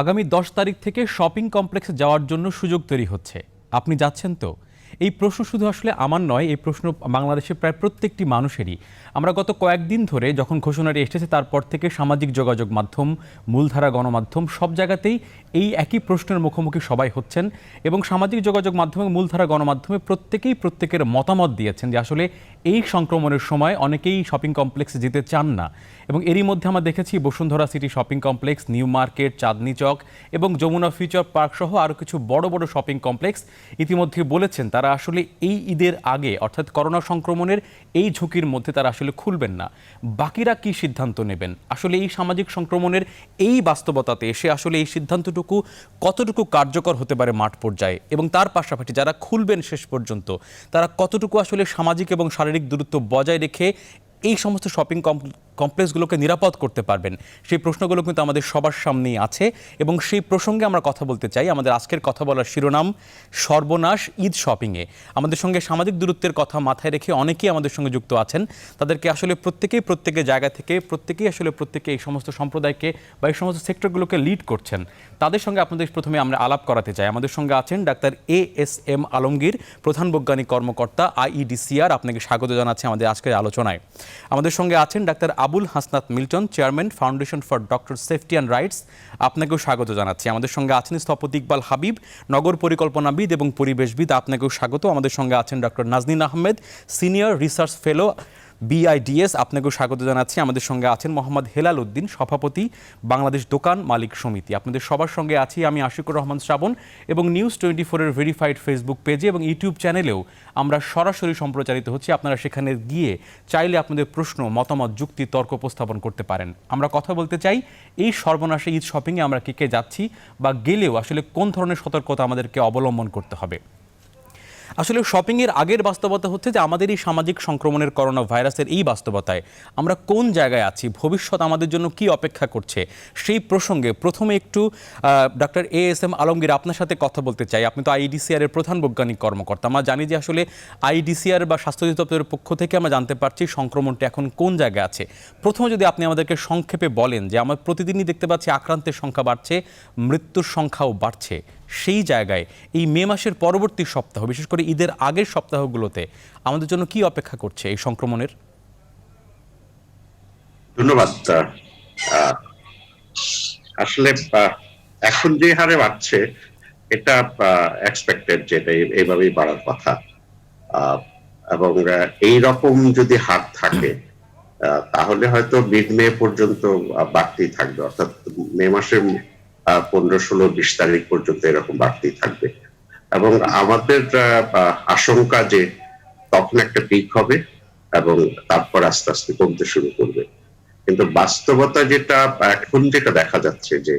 আগামী ১০ তারিখ থেকে শপিং কমপ্লেক্সে যাওয়ার জন্য সুযোগ তৈরি হচ্ছে। আপনি যাচ্ছেন তো? এই প্রশ্ন শুধু আসলে আমার নয়, এই প্রশ্ন বাংলাদেশের প্রায় প্রত্যেকটি মানুষেরই। আমরা গত কয়েকদিন ধরে যখন ঘোষণাটি এসেছে তারপর থেকে সামাজিক যোগাযোগ মাধ্যম, মূলধারা গণমাধ্যম সব জায়গাতেই এই একই প্রশ্নের মুখোমুখি সবাই হচ্ছেন এবং সামাজিক যোগাযোগ মাধ্যমে মূলধারা গণমাধ্যমে প্রত্যেকেই প্রত্যেকের মতামত দিয়েছেন যে আসলে এই সংক্রমণের সময় অনেকেই শপিং কমপ্লেক্সে যেতে চান না। এবং এরই মধ্যে আমরা দেখেছি Bashundhara City shopping complex, New Market, Chandni Chowk এবং যমুনা ফিউচার পার্ক সহ আরও কিছু বড় বড় শপিং কমপ্লেক্স ইতিমধ্যে বলেছেন তারা আসলে এই ঈদের আগে অর্থাৎ করোনা সংক্রমণের এই ঝুঁকির মধ্যে তারা আসলে খুলবেন না। বাকিরা কি সিদ্ধান্ত নেবেন? আসলে এই সামাজিক সংক্রমণের এই বাস্তবতাতে এসে আসলে এই সিদ্ধান্তটুকু কতটুকু কার্যকর হতে পারে মাঠ পর্যায়ে, এবং তার পাশাপাশি যারা খুলবেন শেষ পর্যন্ত তারা কতটুকু আসলে সামাজিক এবং শারীরিক দূরত্ব বজায় রেখে এই সমস্ত শপিং কমপ্লেক্সগুলোকে নিরাপদ করতে পারবেন, সেই প্রশ্নগুলো কিন্তু আমাদের সবার সামনেই আছে। এবং সেই প্রসঙ্গে আমরা কথা বলতে চাই। আমাদের আজকের কথা বলার শিরোনাম সর্বনাশ ঈদ শপিংয়ে। আমাদের সঙ্গে সামাজিক দূরত্বের কথা মাথায় রেখে অনেকেই আমাদের সঙ্গে যুক্ত আছেন। তাদেরকে আসলে প্রত্যেকের জায়গা থেকে প্রত্যেকে এই সমস্ত সম্প্রদায়কে বা এই সমস্ত সেক্টরগুলোকে লিড করছেন। তাদের সঙ্গে আপনাদের প্রথমে আমরা আলাপ করাতে চাই। আমাদের সঙ্গে আছেন ডাক্তার ASM আলমগীর, প্রধান বৈজ্ঞানিক কর্মকর্তা, IEDCR। আপনাকে স্বাগত জানাচ্ছি আমাদের আজকের আলোচনায়। আমাদের সঙ্গে আছেন doctor Abul Hasnat Milton, chairman, Foundation for Doctor safety and rights. আপনাকেও স্বাগত জানাচ্ছি। আমাদের সঙ্গে আছেন স্থপতি ইকবাল হাবিব, নগর পরিকল্পনাবিদ এবং পরিবেশবিদ। আপনাকেও স্বাগত। আমাদের সঙ্গে আছেন doctor Nazneen Ahmed, senior research fellow, BIDS। আপনাকেও স্বাগত জানাচ্ছি। আমাদের সঙ্গে আছেন মোহাম্মদ হেলাল উদ্দিন, সভাপতি, বাংলাদেশ দোকান মালিক সমিতি। আপনাদের সবার সঙ্গে আছি আমি আশিকুর রহমান শ্রাবণ। এবং নিউজ 24-এর ভেরিফাইড ফেসবুক পেজে এবং ইউটিউব চ্যানেলেও আমরা সরাসরি সম্প্রচারিত হচ্ছি। আপনারা সেখানে গিয়ে চাইলে আপনাদের প্রশ্ন, মতামত, যুক্তি, তর্ক উপস্থাপন করতে পারেন। আমরা কথা বলতে চাই এই সর্বনাশে ঈদ শপিংয়ে আমরা কে যাচ্ছি বা গেলেও আসলে কোন ধরনের সতর্কতা আমাদেরকে অবলম্বন করতে হবে। আসলে শপিংয়ের আগের বাস্তবতা হচ্ছে যে আমাদের এই সামাজিক সংক্রমণের করোনা ভাইরাসের এই বাস্তবতায় আমরা কোন জায়গায় আছি, ভবিষ্যৎ আমাদের জন্য কি অপেক্ষা করছে, সেই প্রসঙ্গে প্রথমে একটু ডক্টর ASM আলমগীর আপনার সাথে কথা বলতে চাই। আপনি তো IEDCR এর প্রধান বৈজ্ঞানিক কর্মকর্তা। আমরা জানি যে আসলে IEDCR বা স্বাস্থ্য অধিদপ্তরের পক্ষ থেকে আমরা জানতে পারছি সংক্রমণটা এখন কোন জায়গায় আছে। প্রথমে যদি আপনি আমাদেরকে সংক্ষেপে বলেন যে আমরা প্রতিদিনই দেখতে পাচ্ছি আক্রান্তের সংখ্যা বাড়ছে, মৃত্যুর সংখ্যাও বাড়ছে, সেই জায়গায় এই মে মাসের পরবর্তী সপ্তাহ, বিশেষ করে ঈদের আগের সপ্তাহগুলোতে আমাদের জন্য কি অপেক্ষা করছে এই সংক্রমণের? ধন্যবাদ। আসলে এখন যে হারে বাড়ছে এটা এক্সপেক্টেড, যেটা এইভাবেই বাড়ার কথা। এবং এই রকম যদি হার থাকে তাহলে হয়তো মিড মে পর্যন্ত বাড়তেই থাকবে, অর্থাৎ মে মাসের 15, 16, 20 তারিখ পর্যন্ত এরকম বাড়তেই থাকবে। এবং আমাদের আশঙ্কা যে তখন একটা পিক হবে এবং তারপর আস্তে আস্তে কমতে শুরু করবে। কিন্তু বাস্তবতা এখন যেটা দেখা যাচ্ছে যে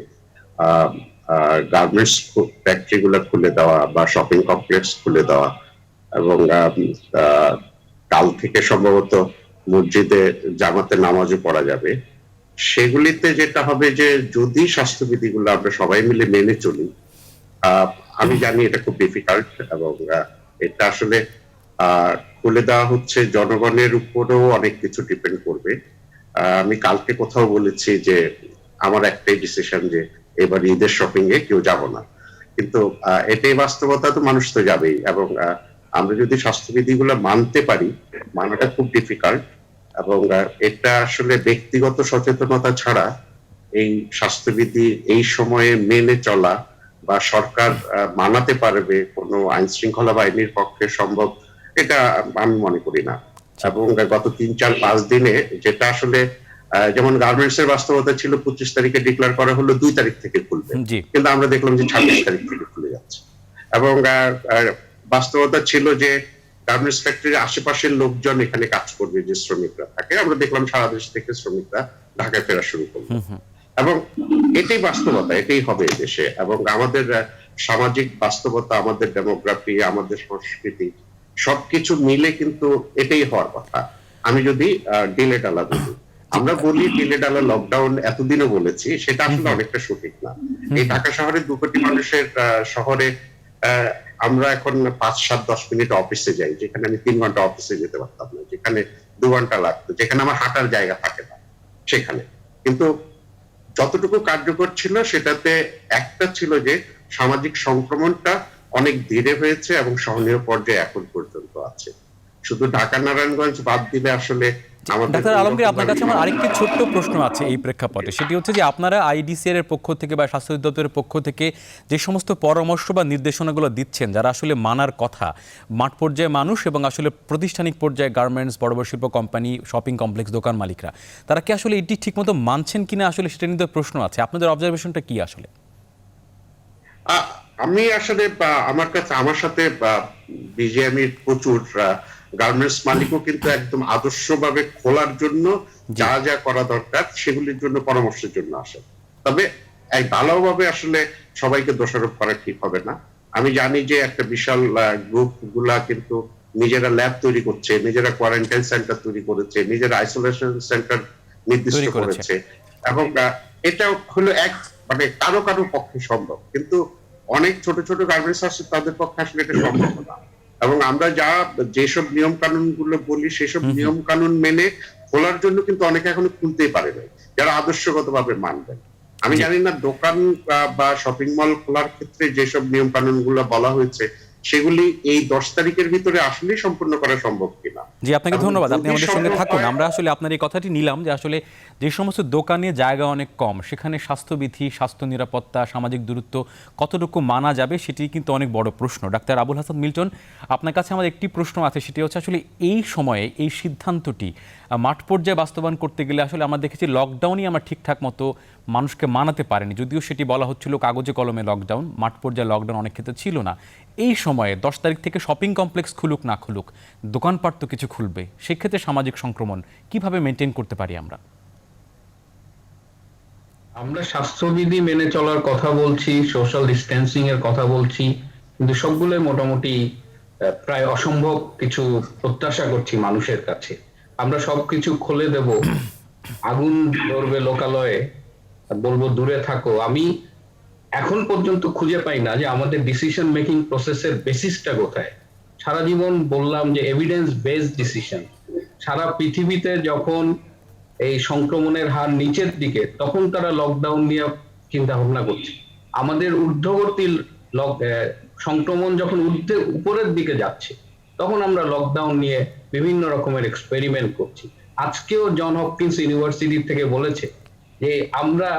গার্মেন্টস ফ্যাক্টরি গুলো খুলে দেওয়া বা শপিং কমপ্লেক্স খুলে দেওয়া এবং কাল থেকে সম্ভবত মসজিদে জামাতে নামাজও পড়া যাবে, সেগুলিতে যেটা হবে যে যদি স্বাস্থ্যবিধিগুলো আমরা সবাই মিলে মেনে চলি, আমি জানি এটা খুব ডিফিকাল্ট এবং এটা আসলে খুলে দেওয়া হচ্ছে, জনগণের উপরেও অনেক কিছু ডিপেন্ড করবে। আমি কালকে কোথাও বলেছি যে আমার একটাই ডিসিশন যে এবার ঈদের শপিং এ কেউ যাব না, কিন্তু এটাই বাস্তবতা, তো মানুষ তো যাবেই। এবং আমরা যদি স্বাস্থ্যবিধিগুলো মানতে পারি, মানাটা খুব ডিফিকাল্ট। এবং এটা আসলে ব্যক্তিগত সচেতনতা ছাড়া এই স্বাস্থ্যবিধি এই সময়ে মেনে চলা বা সরকার মানাতে পারবে কোনো আইন শৃঙ্খলা বাহিনীর পক্ষে সম্ভব, এটা আমি মনে করি না। এবং গত 3, 4, 5 দিনে যেটা আসলে যেমন গার্মেন্টস এর বাস্তবতা ছিল 25 তারিখে ডিক্লেয়ার করা হলো 2 তারিখ থেকে খুলবে, কিন্তু আমরা দেখলাম যে 26 তারিখ থেকে খুলে যাচ্ছে। এবং বাস্তবতা ছিল যে গার্মেন্টস ফ্যাক্টরির আশেপাশের লোকজন এখানে কাজ করবে, যে শ্রমিকরা থাকে, আমরা দেখলাম সারা দেশ থেকে শ্রমিকরা ঢাকায় ফেরা শুরু করবে। এবং এটাই বাস্তবতা, এটাই হবে দেশে। এবং আমাদের সামাজিক বাস্তবতা, আমাদের ডেমোগ্রাফি, আমাদের সংস্কৃতি সবকিছু মিলে কিন্তু এটাই হওয়ার কথা। আমি যদি ডিলে ডালা বলি, আমরা বলি ডিলে ডালা লকডাউন এতদিনও বলেছি, সেটা আসলে অনেকটা সঠিক না। এই ঢাকা শহরে 2 কোটি মানুষের শহরে আমরা এখন 5, 7, 10 মিনিট অফিসে যাই, যেখানে আমি 3 ঘন্টা অফিসে যেতে পারতাম না, যেখানে 2 ঘন্টা লাগতো, যেখানে আমার হাঁটার জায়গা থাকে না সেখানে। কিন্তু যতটুকু কার্যকর ছিল সেটাতে একটা ছিল যে সামাজিক সংক্রমণটা অনেক ধীরে হয়েছে এবং সহনীয় পর্যায়ে এখন পর্যন্ত আছে। শুধু ঢাকা নারায়ণগঞ্জ বাদ দিলে আসলে আমাদের ডাক্তার আলমগীর, আপনার কাছে আমার আরেকটি ছোট্ট প্রশ্ন আছে এই প্রেক্ষাপটে। সেটি হচ্ছে যে আপনারা আইডিসিআর এর পক্ষ থেকে বা স্বাস্থ্য অধিদপ্তরের পক্ষ থেকে যে সমস্ত পরামর্শ বা নির্দেশনাগুলো দিচ্ছেন, যারা আসলে মানার কথা মাঠ পর্যায়ে মানুষ এবং আসলে প্রাতিষ্ঠানিক পর্যায়ে গার্মেন্টস, বড় বড় শিল্প কোম্পানি, শপিং কমপ্লেক্স, দোকান মালিকরা, তারা কি আসলে এটি ঠিকমতো মানছেন কিনা আসলে সেটা নিয়ে প্রশ্ন আছে। আপনাদের অবজারভেশনটা কি আসলে? আমি আসলে আমার সাথে বিজিএমইর প্রচুর গার্মেন্টস মালিকও কিন্তু একদম আদর্শভাবে খোলার জন্য যা যা করা দরকার সেগুলির জন্য পরামর্শের জন্য আসে। তবে এই ভালোভাবে আসলে সবাইকে দোষারোপ করা ঠিক হবে না। আমি জানি যে একটা বিশাল গ্রুপ গুলা কিন্তু নিজেরা ল্যাব তৈরি করছে, নিজেরা কোয়ারেন্টাইন সেন্টার তৈরি করেছে, নিজেরা আইসোলেশন সেন্টার নির্দিষ্ট করেছে, এবং এটা হলো এক মানে কারো কারো পক্ষে সম্ভব, কিন্তু অনেক ছোট ছোট গার্মেন্টস আছে তাদের পক্ষে আসলে এটা সম্ভব না। এবং আমরা যেসব নিয়ম কানুন গুলো বলি সেসব নিয়ম কানুন মেনে খোলার জন্য কিন্তু অনেকে এখনো খুলতেই পারে নাই, যারা আদর্শগত ভাবে মানবেন। আমি জানি না দোকান বা শপিং মল খোলার ক্ষেত্রে যেসব নিয়ম কানুন গুলো বলা হয়েছে সেগুলি এই 10 তারিখের ভিতরে আসলেই সম্পূর্ণ করা সম্ভব কিনা। জি, আপনাকে ধন্যবাদ, আপনি আমাদের সঙ্গে থাকুন। আমরা আসলে আপনার এই কথাটি নিলাম যে আসলে যে সমস্ত দোকানে জায়গা অনেক কম, সেখানে স্বাস্থ্যবিধি, স্বাস্থ্য নিরাপত্তা, সামাজিক দূরত্ব কতটুকু মানা যাবে সেটি কিন্তু অনেক বড় প্রশ্ন। ডাক্তার আবুল হাসান মিল্টন, আপনার কাছে আমার একটি প্রশ্ন আছে, সেটি হচ্ছে আসলে এই সময়ে এই সিদ্ধান্তটি মাঠ পর্যায়ে বাস্তবায়ন করতে গেলে আসলে আমরা দেখেছি লকডাউনই আমরা ঠিকঠাক মতো মানুষকে মানাতে পারেনি, যদিও সেটি বলা হচ্ছিল কাগজে কলমে লকডাউন, মাঠ পর্যায়ে লকডাউন অনেক ক্ষেত্রে ছিল না। এই সময়ে 10 তারিখ থেকে শপিং কমপ্লেক্স খুলুক না খুলুক, দোকানপাট তো কিছু খুলবে, সেক্ষেত্রে সামাজিক সংক্রমণ কিভাবে মেনটেন করতে পারি আমরা? আমরা স্বাস্থ্যবিধি মেনে চলার কথা বলছি, সোশ্যাল ডিস্টেন্সিং এর কথা বলছি, কিন্তু সবগুলোই মোটামুটি প্রায় অসম্ভব কিছু প্রত্যাশা করছি মানুষের কাছে। আমরা সবকিছু খুলে দেব, আগুন ধরবে লোকালয়ে, বলবো দূরে থাকো। আমি এখন পর্যন্ত খুঁজে পাই না যে আমাদের ডিসিশন মেকিং প্রসেসের বেসিসটা কোথায়। সারা জীবন বললাম যে এভিডেন্স বেসড ডিসিশন। সারা পৃথিবীতে যখন এই সংক্রমণের হার নিচের দিকে, তখন তারা লকডাউন নিয়ে চিন্তা ভাবনা করছে। আমাদের ঊর্ধ্ববর্তী সংক্রমণ যখন উপরের দিকে যাচ্ছে, তখন আমরা লকডাউন নিয়ে বিভিন্ন রকমের এক্সপেরিমেন্ট করছি। আজকেও জন হপকিন্স ইউনিভার্সিটি থেকে বলেছে যে আমরা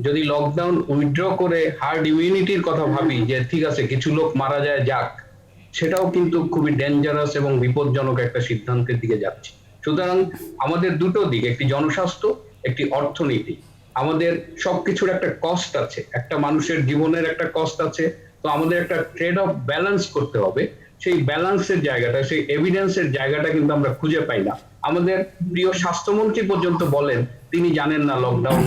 যদি লকডাউন উইথড্র করে হার্ড ইমিউনিটির কথা ভাবি, যে ঠিক আছে কিছু লোক মারা যায় যাক, সেটাও কিন্তু খুবই ডেঞ্জারাস এবং বিপজ্জনক একটা সিদ্ধান্তের দিকে যাচ্ছে। সুতরাং আমাদের দুটো দিক, একটি জনস্বাস্থ্য, একটি অর্থনীতি, আমাদের সবকিছুর একটা কস্ট আছে, একটা মানুষের জীবনের একটা কস্ট আছে। তো আমাদের একটা ট্রেড অফ ব্যালেন্স করতে হবে। সেই ব্যালেন্সের জায়গাটা, সেই এভিডেন্সের জায়গাটা কিন্তু আমরা খুঁজে পাই না। আমাদের প্রিয় স্বাস্থ্যমন্ত্রী পর্যন্ত বলেন তিনি জানেন না লকডাউন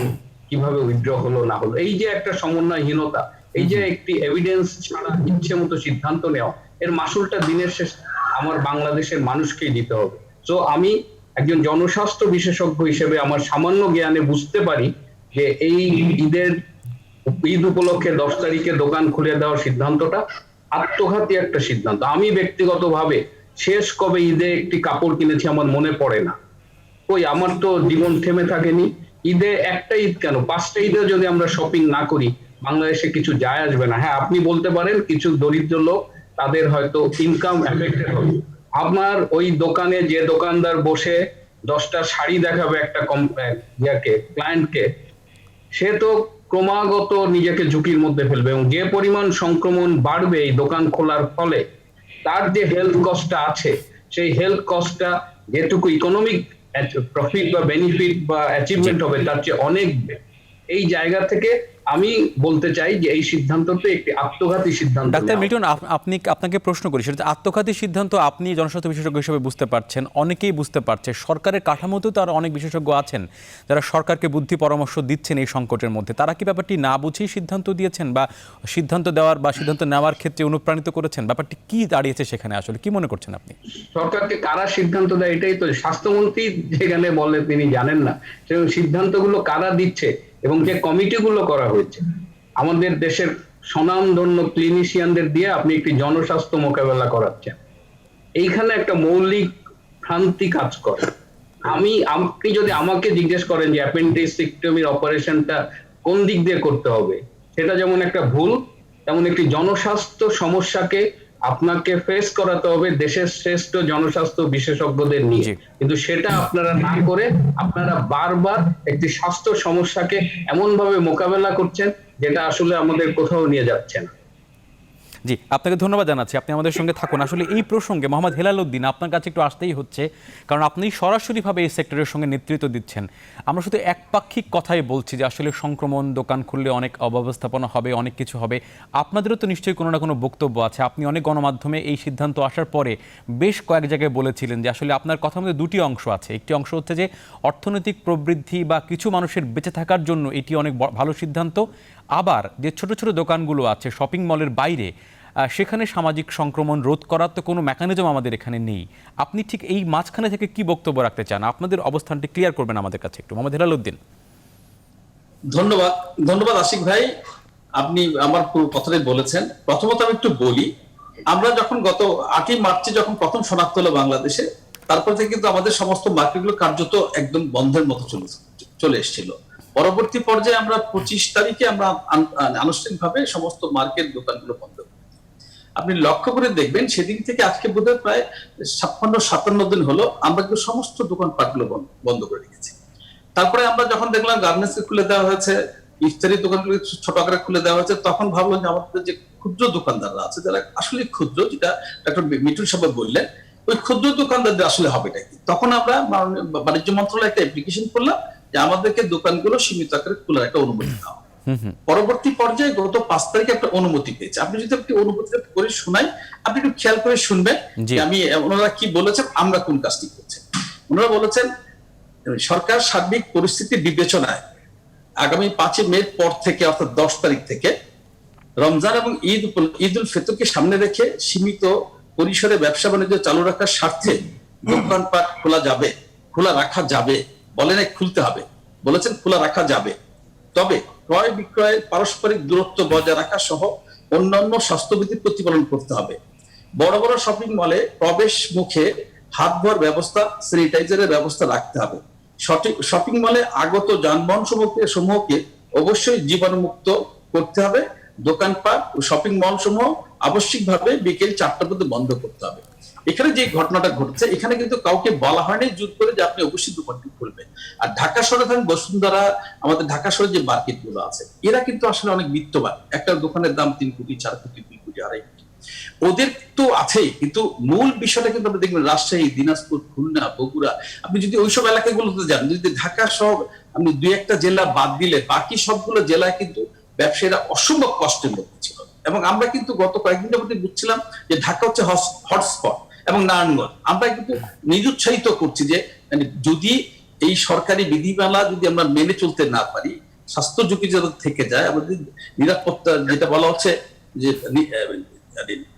কিভাবে উইথড্র হলো না হলো। এই যে একটা সমন্বয়হীনতা, এই যে একটি এভিডেন্স ছাড়া ইচ্ছে মতো সিদ্ধান্ত নেওয়া, এর মাসুলটা দিনের শেষে আমার বাংলাদেশের মানুষকেই দিতে হবে। তো আমি একজন জনস্বাস্থ্য বিশেষজ্ঞ হিসেবে আমার সামান্য জ্ঞানে বুঝতে পারি যে এই ঈদ উপলক্ষে 10 তারিখে দোকান খুলে দেওয়ার সিদ্ধান্তটা আত্মঘাতী একটা সিদ্ধান্ত। আমি ব্যক্তিগতভাবে শেষ কবে ঈদে একটি কাপড় কিনেছি আমার মনে পড়ে না। ওই আমার তো জীবন থেমে থাকেনি। ঈদে একটা ঈদ কেন, 5টা ঈদে যদি আমরা শপিং না করি বাংলাদেশে কিছু যায় আসবে না। হ্যাঁ, আপনি বলতে পারেন কিছু দরিদ্র লোক, তাদের হয়তো ইনকাম এফেক্টেড হবে। আমার ওই দোকানে যে দোকানদার বসে 10টা শাড়ি দেখাবে একটা ক্লায়েন্টকে, সে তো ক্রমাগত নিজেকে ঝুঁকির মধ্যে ফেলবে, এবং যে পরিমাণ সংক্রমণ বাড়বে এই দোকান খোলার ফলে, তার যে হেলথ কস্টটা আছে, সেই হেলথ কস্টটা যেটুকু ইকোনমিক প্রফিট বা বেনিফিট বা অ্যাচিভমেন্ট হবে তার চেয়ে অনেক। এই জায়গা থেকে আমি বলতে চাই যে এই সিদ্ধান্তটা একটি আত্মঘাতী সিদ্ধান্ত। ডাক্তার মিল্টন, আপনাকে প্রশ্ন করি, সেটা আত্মঘাতী সিদ্ধান্ত আপনি জনস্বাস্থ্য বিশেষজ্ঞ হিসেবে বুঝতে পারছেন, অনেকেই বুঝতে পারছে। সরকারের কাঠামোতেও তার অনেক বিশেষজ্ঞ আছেন যারা সরকারকে বুদ্ধি পরামর্শ দিচ্ছেন এই সংকটের মধ্যে। তারা কি ব্যাপারটি না বুঝেই সিদ্ধান্ত দিয়েছেন, বা সিদ্ধান্ত দেওয়ার বা সিদ্ধান্ত নেওয়ার ক্ষেত্রে অনুপ্রাণিত করেছেন? ব্যাপারটি কি দাঁড়িয়েছে সেখানে, আসলে কি মনে করছেন আপনি? সরকারকে কারা সিদ্ধান্ত দেয়, এটাই তো স্বাস্থ্যমন্ত্রী যেখানে বলে তিনি জানেন না, সেই সিদ্ধান্তগুলো কারা দিচ্ছে এবং যে কমিটিগুলো করা হয়েছে আমাদের দেশের স্বনামধন্য ক্লিনিশিয়ানদের দিয়ে আপনি একটি জনস্বাস্থ্য মোকাবেলা করাচ্ছেন। এইখানে একটা মৌলিক ভ্রান্তি কাজ করে। আপনি যদি আমাকে জিজ্ঞেস করেন যে অ্যাপেন্ডিসেক্টমির অপারেশনটা কোন দিক দিয়ে করতে হবে, সেটা যেমন একটা ভুল, তেমন একটি জনস্বাস্থ্য সমস্যাকে আপনাকে ফেস করাতে হবে দেশের শ্রেষ্ঠ জনস্বাস্থ্য বিশেষজ্ঞদের নিয়ে। জি। কিন্তু সেটা আপনারা না করে আপনারা বারবার একটি স্বাস্থ্য সমস্যাকে এমন ভাবে মোকাবেলা করছেন যেটা আসলে আমাদের কোথাও নিয়ে যাচ্ছে না। জি, আপনাকে ধন্যবাদ জানাচ্ছি, আপনি আমাদের সঙ্গে থাকুন। আসলে এই প্রসঙ্গে মোহাম্মদ হেলাল উদ্দিন, আপনার কাছে একটু আসতেই হচ্ছে, কারণ আপনি সরাসরিভাবে এই সেক্টরের সঙ্গে নেতৃত্ব দিচ্ছেন। আমরা শুধু একপাক্ষিক কথাই বলছি যে আসলে সংক্রমণ, দোকান খুললে অনেক অব্যবস্থাপনা হবে, অনেক কিছু হবে। আপনাদেরও তো নিশ্চয়ই কোনো না কোনো বক্তব্য আছে। আপনি অনেক গণমাধ্যমে এই সিদ্ধান্ত আসার পরে বেশ কয়েক জায়গায় বলেছিলেন যে আসলে আপনার কথার মধ্যে দুটি অংশ আছে। একটি অংশ হচ্ছে যে অর্থনৈতিক প্রবৃদ্ধি বা কিছু মানুষের বেঁচে থাকার জন্য এটি অনেক ভালো সিদ্ধান্ত। আবার যে ছোট ছোট দোকানগুলো আছে শপিং মলের বাইরে, সেখানে সামাজিক সংক্রমণ রোধ করার তো কোনো মেকানিজম আমাদের এখানে নেই। আপনি ঠিক এই মাঝখানে থেকে কি বক্তব্য রাখতে চান? আপনাদের অবস্থানটি ক্লিয়ার করবেন আমাদের কাছে একটু, মোহাম্মদ হেলাল উদ্দিন। ধন্যবাদ, ধন্যবাদ আশিক ভাই, আপনি আমার পুরো কথাটাই বলেছেন। প্রথমত আমি একটু বলি, আমরা যখন গত 8ই মার্চে যখন প্রথম শনাক্ত হলো বাংলাদেশে, তারপর থেকে কিন্তু আমাদের সমস্ত মার্কেটগুলো কার্যত একদম বন্ধের মতো চলে এসেছিল। পরবর্তী পর্যায়ে আমরা 25 তারিখে আমরা আনুষ্ঠানিকভাবে সমস্ত মার্কেট দোকানগুলো বন্ধ করি। আপনি লক্ষ্য করে দেখবেন সেদিন থেকে আজকে বোধহয় প্রায় 56-57 দিন হলো আমরা কিন্তু সমস্ত দোকানপাটগুলো বন্ধ করে রেখেছি। তারপরে আমরা যখন দেখলাম গার্মেন্টস খুলে দেওয়া হয়েছে, ইফতারি দোকানগুলো ছোট আকারে খুলে দেওয়া হয়েছে, তখন ভাবলাম যে আমাদের যে ক্ষুদ্র দোকানদাররা আছে যারা আসলে ক্ষুদ্র, যেটা ডক্টর মিঠুন সাহেব বললেন, ওই ক্ষুদ্র দোকানদারদের আসলে হবেটা কি। তখন আমরা বাণিজ্য মন্ত্রণালয়ে একটা অ্যাপ্লিকেশন করলাম যে আমাদেরকে দোকানগুলো সীমিত আকারে খোলার একটা অনুমতি দেওয়া। পরবর্তী পর্যায়ে গত 5 তারিখে একটা অনুমতি পেয়েছে। আপনি যদি একটি অনুমতি করে শোনাই, আপনি একটু খেয়াল করে শুনবেন যে আমি ওনারা কি বলেছেন, আমরা কোন কাজটি করছি। ওনারা বলেছেন সরকার সার্বিক পরিস্থিতি বিবেচনায় আগামী 5 মে পর থেকে অর্থাৎ 10 তারিখ থেকে রমজান এবং ঈদ উল ফিতরকে সামনে রেখে সীমিত পরিসরে ব্যবসা বাণিজ্য চালু রাখার স্বার্থে দোকানপাট খোলা রাখা যাবে, বলেন খুলতে হবে, বলেছেন খোলা রাখা যাবে, তবে ক্রয় বিক্রয়ের পারস্পরিক দূরত্ব বজায় রাখা সহ অন্যান্য স্বাস্থ্যবিধি প্রতিপালন করতে হবে। বড় বড় শপিং মলে প্রবেশ মুখে হাত ধোয়ার ব্যবস্থা, স্যানিটাইজারের ব্যবস্থা রাখতে হবে। শপিং মলে আগত যানবাহন সমূহকে অবশ্যই জীবাণুমুক্ত করতে হবে। দোকানপাট ও শপিং মল সমূহ আবশ্যিকভাবে বিকেল 4টা পর্যন্ত বন্ধ করতে হবে। এখানে যে ঘটনাটা ঘটছে, এখানে কিন্তু কাউকে বলা হয়নি জোর করে যে আপনি অবশ্যই দোকানটি খুলবেন। আর ঢাকা শহরে ধরেন বসুন্ধরা, আমাদের ঢাকা শহরে যে মার্কেট গুলো আছে, এরা কিন্তু আসলে অনেক বিত্তবান। একটা দোকানের দাম 3 কোটি, 4 কোটি, 2 কোটি, 2.5 কোটি, ওদের তো আছেই। কিন্তু মূল বিষয়টা কিন্তু আপনি দেখবেন রাজশাহী, দিনাজপুর, খুলনা, বগুড়া, আপনি যদি ওইসব এলাকাগুলোতে যান, যদি ঢাকা সহ আপনি 2-1টা জেলা বাদ দিলে বাকি সবগুলো জেলায় কিন্তু ব্যবসায়ীরা অসম্ভব কষ্টের মধ্যে ছিল। এবং আমরা কিন্তু গত কয়েকদিন যাবত বুঝছিলাম যে ঢাকা হচ্ছে হটস্পট এবং নারায়ণগঞ্জ। আমরা কিন্তু নিরুৎসাহিত করছি যে যদি এই সরকারি বিধিমালা যদি আমরা মেনে চলতে না পারি, স্বাস্থ্য ঝুঁকি যাতে থেকে যায়, আমাদের নিরাপত্তা যেটা বলা হচ্ছে যে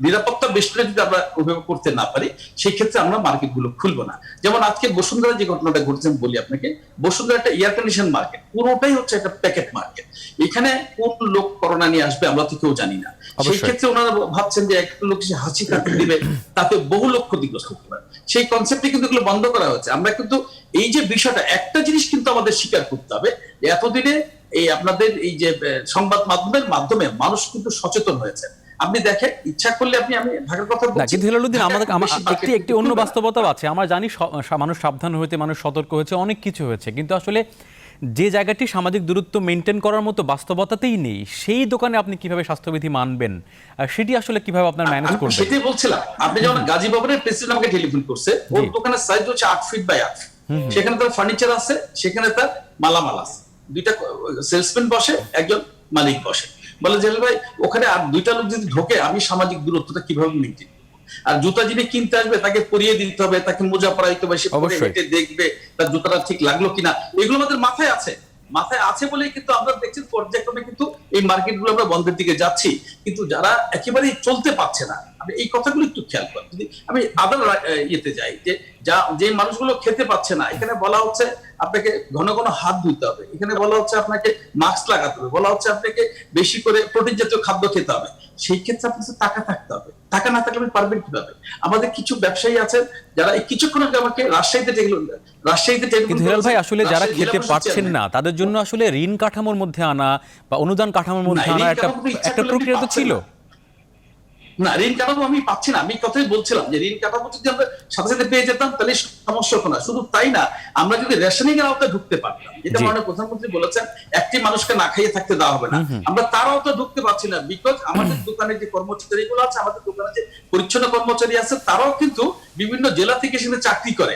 নিরাপত্তা বেষ্টনী যদি আমরা ওইভাবে করতে না পারি, সেই ক্ষেত্রে আমরা মার্কেট গুলো খুলবো না। যেমন আজকে বসুন্ধরা যে ঘটনাটা ঘটেছে বলি আপনাকে, বসুন্ধরা একটা এয়ার কন্ডিশন মার্কেট, পুরোটাই হচ্ছে একটা প্যাকেট মার্কেট। এখানে কোন লোক করোনা নিয়ে আসবে আমরা তো কেউ জানি না। সেই ক্ষেত্রে ওনারা ভাবছেন যে একটা লোক সে হাসি কাটতে দিবে, তাতে বহু লোক ক্ষতিগ্রস্ত হতে পারে। সেই কনসেপ্টে কিন্তু এগুলো বন্ধ করা হচ্ছে। আমরা কিন্তু এই যে বিষয়টা, একটা জিনিস কিন্তু আমাদের স্বীকার করতে হবে, এতদিনে এই আপনাদের এই যে সংবাদ মাধ্যমের মাধ্যমে মানুষ কিন্তু সচেতন হয়েছে। আপনি দেখেন, ইচ্ছা করলে আমি ঢাকার কথা বলছি, কিন্তু হেলালুদ্দিন, আমাদের একটি অন্য বাস্তবতা আছে। আমরা জানি মানুষ সাবধান হয়েছে, মানুষ সতর্ক হয়েছে, অনেক কিছু হয়েছে, কিন্তু আসলে যে জায়গাটি সামাজিক দূরত্ব মেনটেন করার মতো বাস্তবতাতেই নেই, সেই দোকানে আপনি কিভাবে স্বাস্থ্যবিধি মানবেন, সেটি আসলে কিভাবে আপনার ম্যানেজ করবেন? সেটাই বলছিলাম। আপনি যখন গাজী ভবনের প্রেসিডেন্ট আমাকে টেলিফোন করছে, ওর দোকানের সাইজ হচ্ছে 8 ফিট বাই 8 ফিট, সেখানে তার ফার্নিচার আছে, সেখানে তার মালামাল আছে, 2টা সেলসম্যান বসে, একজন মালিক বসে। বলে যে ভাই ওখানে আর 2টা লোক যদি ঢোকে, আমি সামাজিক দূরত্বটা কিভাবে মেনটেন করবো? আর জুতা যিনি কিনতে আসবে তাকে পরিয়ে দিতে হবে, তাকে মোজা পরাইতে হবে, সে হেঁটে দেখবে তার জুতাটা ঠিক লাগলো কিনা। এগুলো আমাদের মাথায় আছে বলেই কিন্তু আমরা দেখছি পর্যায়ক্রমে কিন্তু এই মার্কেটগুলো আমরা বন্ধের দিকে যাচ্ছি। কিন্তু যারা একেবারেই চলতে পারছে না, আমি এই কথাগুলো একটু খেয়াল করি। যদি আমি আদার ইয়েতে যাই, যে মানুষগুলো খেতে পাচ্ছে না, এখানে বলা হচ্ছে আপনাকে ঘন ঘন হাত ধুতে হবে, এখানে বলা হচ্ছে আপনাকে মাস্ক লাগাতে হবে, বলা হচ্ছে আপনাকে বেশি করে প্রোটিন জাতীয় খাদ্য খেতে হবে। সেই ক্ষেত্রে আপনার টাকা থাকতে হবে। টাকা না থাকলে আপনি পারবেন কিভাবে? আমাদের কিছু ব্যবসায়ী আছেন যারা এই কিছুক্ষণ আগে আমাকে রাজশাহীতে কিন্তু হেলাল ভাই আসলে যারা রাজশাহী খেতে জেলা পরিষদ পারছেন চেয়ারম্যান। না তাদের জন্য আসলে ঋণ কাঠামোর মধ্যে আনা বা অনুদান কাঠামোর মধ্যে না, আনা ঋণ একটা কাঠামো তো ইচ্ছা একটা করলে প্রক্রিয়া তো পাচ্ছেন ছিল। না। না, ঋণ কাঠামো আমি পাচ্ছি না, আমি কথাই বলছিলাম যে ঋণ কাঠামো যদি আমরা সাথে সাথে পেয়ে যেতাম তাহলে সমস্যা হতো না। শুধু তাই না, আমরা যদি রেশনিং এর আওতায় ঢুকতে পারতাম, যেটা জি। মাননীয় প্রধানমন্ত্রী বলেছেন একটি মানুষকে না খাইয়ে থাকতে দেওয়া হবে না, আমরা তার আওতায় ঢুকতে পারছি না। বিকজ আমাদের দোকানে যে কর্মচারী গুলো আছে, আমাদের দোকানে যে পরিচ্ছন্ন কর্মচারী আছে, তারাও কিন্তু বিভিন্ন জেলা থেকে সেখানে চাকরি করে,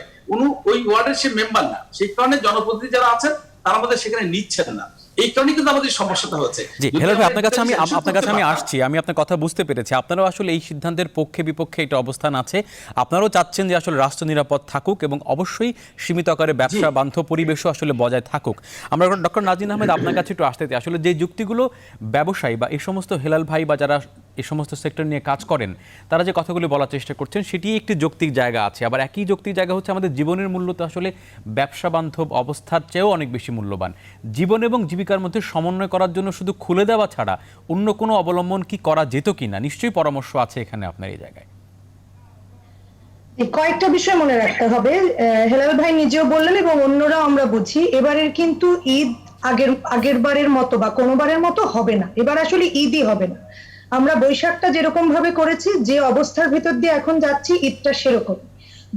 ওই ওয়ার্ডের সে মেম্বার না, সেই কারণে জনপ্রতিনিধি যারা আছেন তারা আমাদের সেখানে নিচ্ছেন না। এই কারণে কিন্তু আমাদের সমস্যাটা হচ্ছে। জি যদি হেলাল ভাই, আমরা আপনার কাছে আমি এটা issue আপনার কাছে করতে আমি পারতাম। আসছি, আমি আপনার কথা বুঝতে পেরেছি। আপনারাও আসলে এই সিদ্ধান্তের পক্ষে বিপক্ষে একটা অবস্থান আছে, আপনারাও চাচ্ছেন যে আসলে রাষ্ট্র নিরাপদ থাকুক এবং অবশ্যই সীমিত আকারে ব্যবসা বান্ধব পরিবেশও আসলে বজায় থাকুক। আমরা ডক্টর নাজিন আহমেদ আপনার কাছে একটু আসতে চাই, আসলে যে যুক্তিগুলো ব্যবসায়ী বা এই সমস্ত হেলাল ভাই বা যারা এই সমস্ত সেক্টর নিয়ে কাজ করেন তারা যে কথাগুলি বলার চেষ্টা করছেন সেটি একটি যৌক্তিক জায়গা আছে, আবার একই যৌক্তিক জায়গা হচ্ছে আমাদের জীবনের মূল্য তো আসলে ব্যবসা বান্ধব অবস্থার চেয়েও অনেক বেশি মূল্যবান। জীবন এবং জীবিকার মধ্যে সমন্বয় করার জন্য শুধু খুলে দেওয়া ছাড়া অন্য কোনো অবলম্বন কি করা যেত কিনা, নিশ্চয়ই পরামর্শ আছে এখানে আপনার এই জায়গায়। কয়েকটা বিষয় মনে রাখতে হবে। হেলাল ভাই নিজেও বললেন এবং অন্যরাও আমরা বুঝি, এবারের কিন্তু ঈদ আগের বারের মতো বা কোনোবারের মতো হবে না। এবার আসলে ঈদই হবে না। আমরা বৈশাখটা যেরকম ভাবে করেছি, যে অবস্থার ভিতর দিয়ে এখন যাচ্ছি, ঈদটা সেরকম।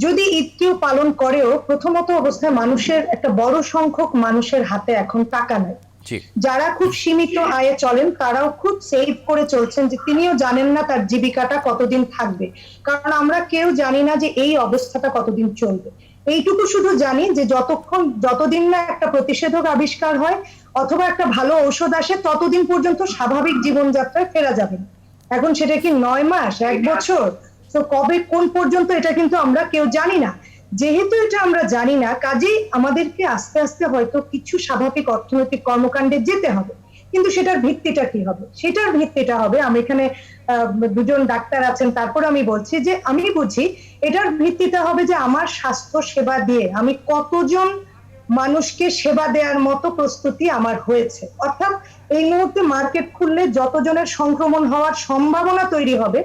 যদি ঈদকেও পালন করেও, প্রথমত অবস্থায় মানুষের একটা বড় সংখ্যক মানুষের হাতে এখন টাকা নাই। জি। যারা খুব সীমিত আয়ে চলেন তারাও খুব সেভ করে চলছেন, যে তিনিও জানেন না তার জীবিকাটা কতদিন থাকবে, কারণ আমরা কেউ জানি না যে এই অবস্থাটা কতদিন চলবে। এইটুকু শুধু জানি যে যতদিন না একটা প্রতিষেধক আবিষ্কার হয় অথবা একটা ভালো ঔষধ আসে, ততদিন পর্যন্ত স্বাভাবিক জীবনযাত্রায় ফেরা যাবে না। এখন সেটা কি 9 মাস, 1 বছর, তো কবে কোন পর্যন্ত, এটা কিন্তু আমরা কেউ জানি না। যেহেতু এটা আমরা জানি না, কাজেই আমাদেরকে আস্তে আস্তে হয়তো কিছু স্বাভাবিক অর্থনৈতিক কর্মকাণ্ডে যেতে হবে। কিন্তু সেটার ভিত্তিটা কি হবে? সেটার ভিত্তিটা হবে, আমি এখানে দুজন ডাক্তার আছেন, তারপর আমি বলছি যে আমি বুঝি এটার ভিত্তিটা হবে যে আমার স্বাস্থ্য সেবা দিয়ে আমি কতজন মানুষকে সেবা দেওয়ার মতো প্রস্তুতি আমার হয়েছে। অর্থাৎ এই মুহূর্তে মার্কেট খুললে যতজনের সংক্রমণ হওয়ার সম্ভাবনা তৈরি হবে,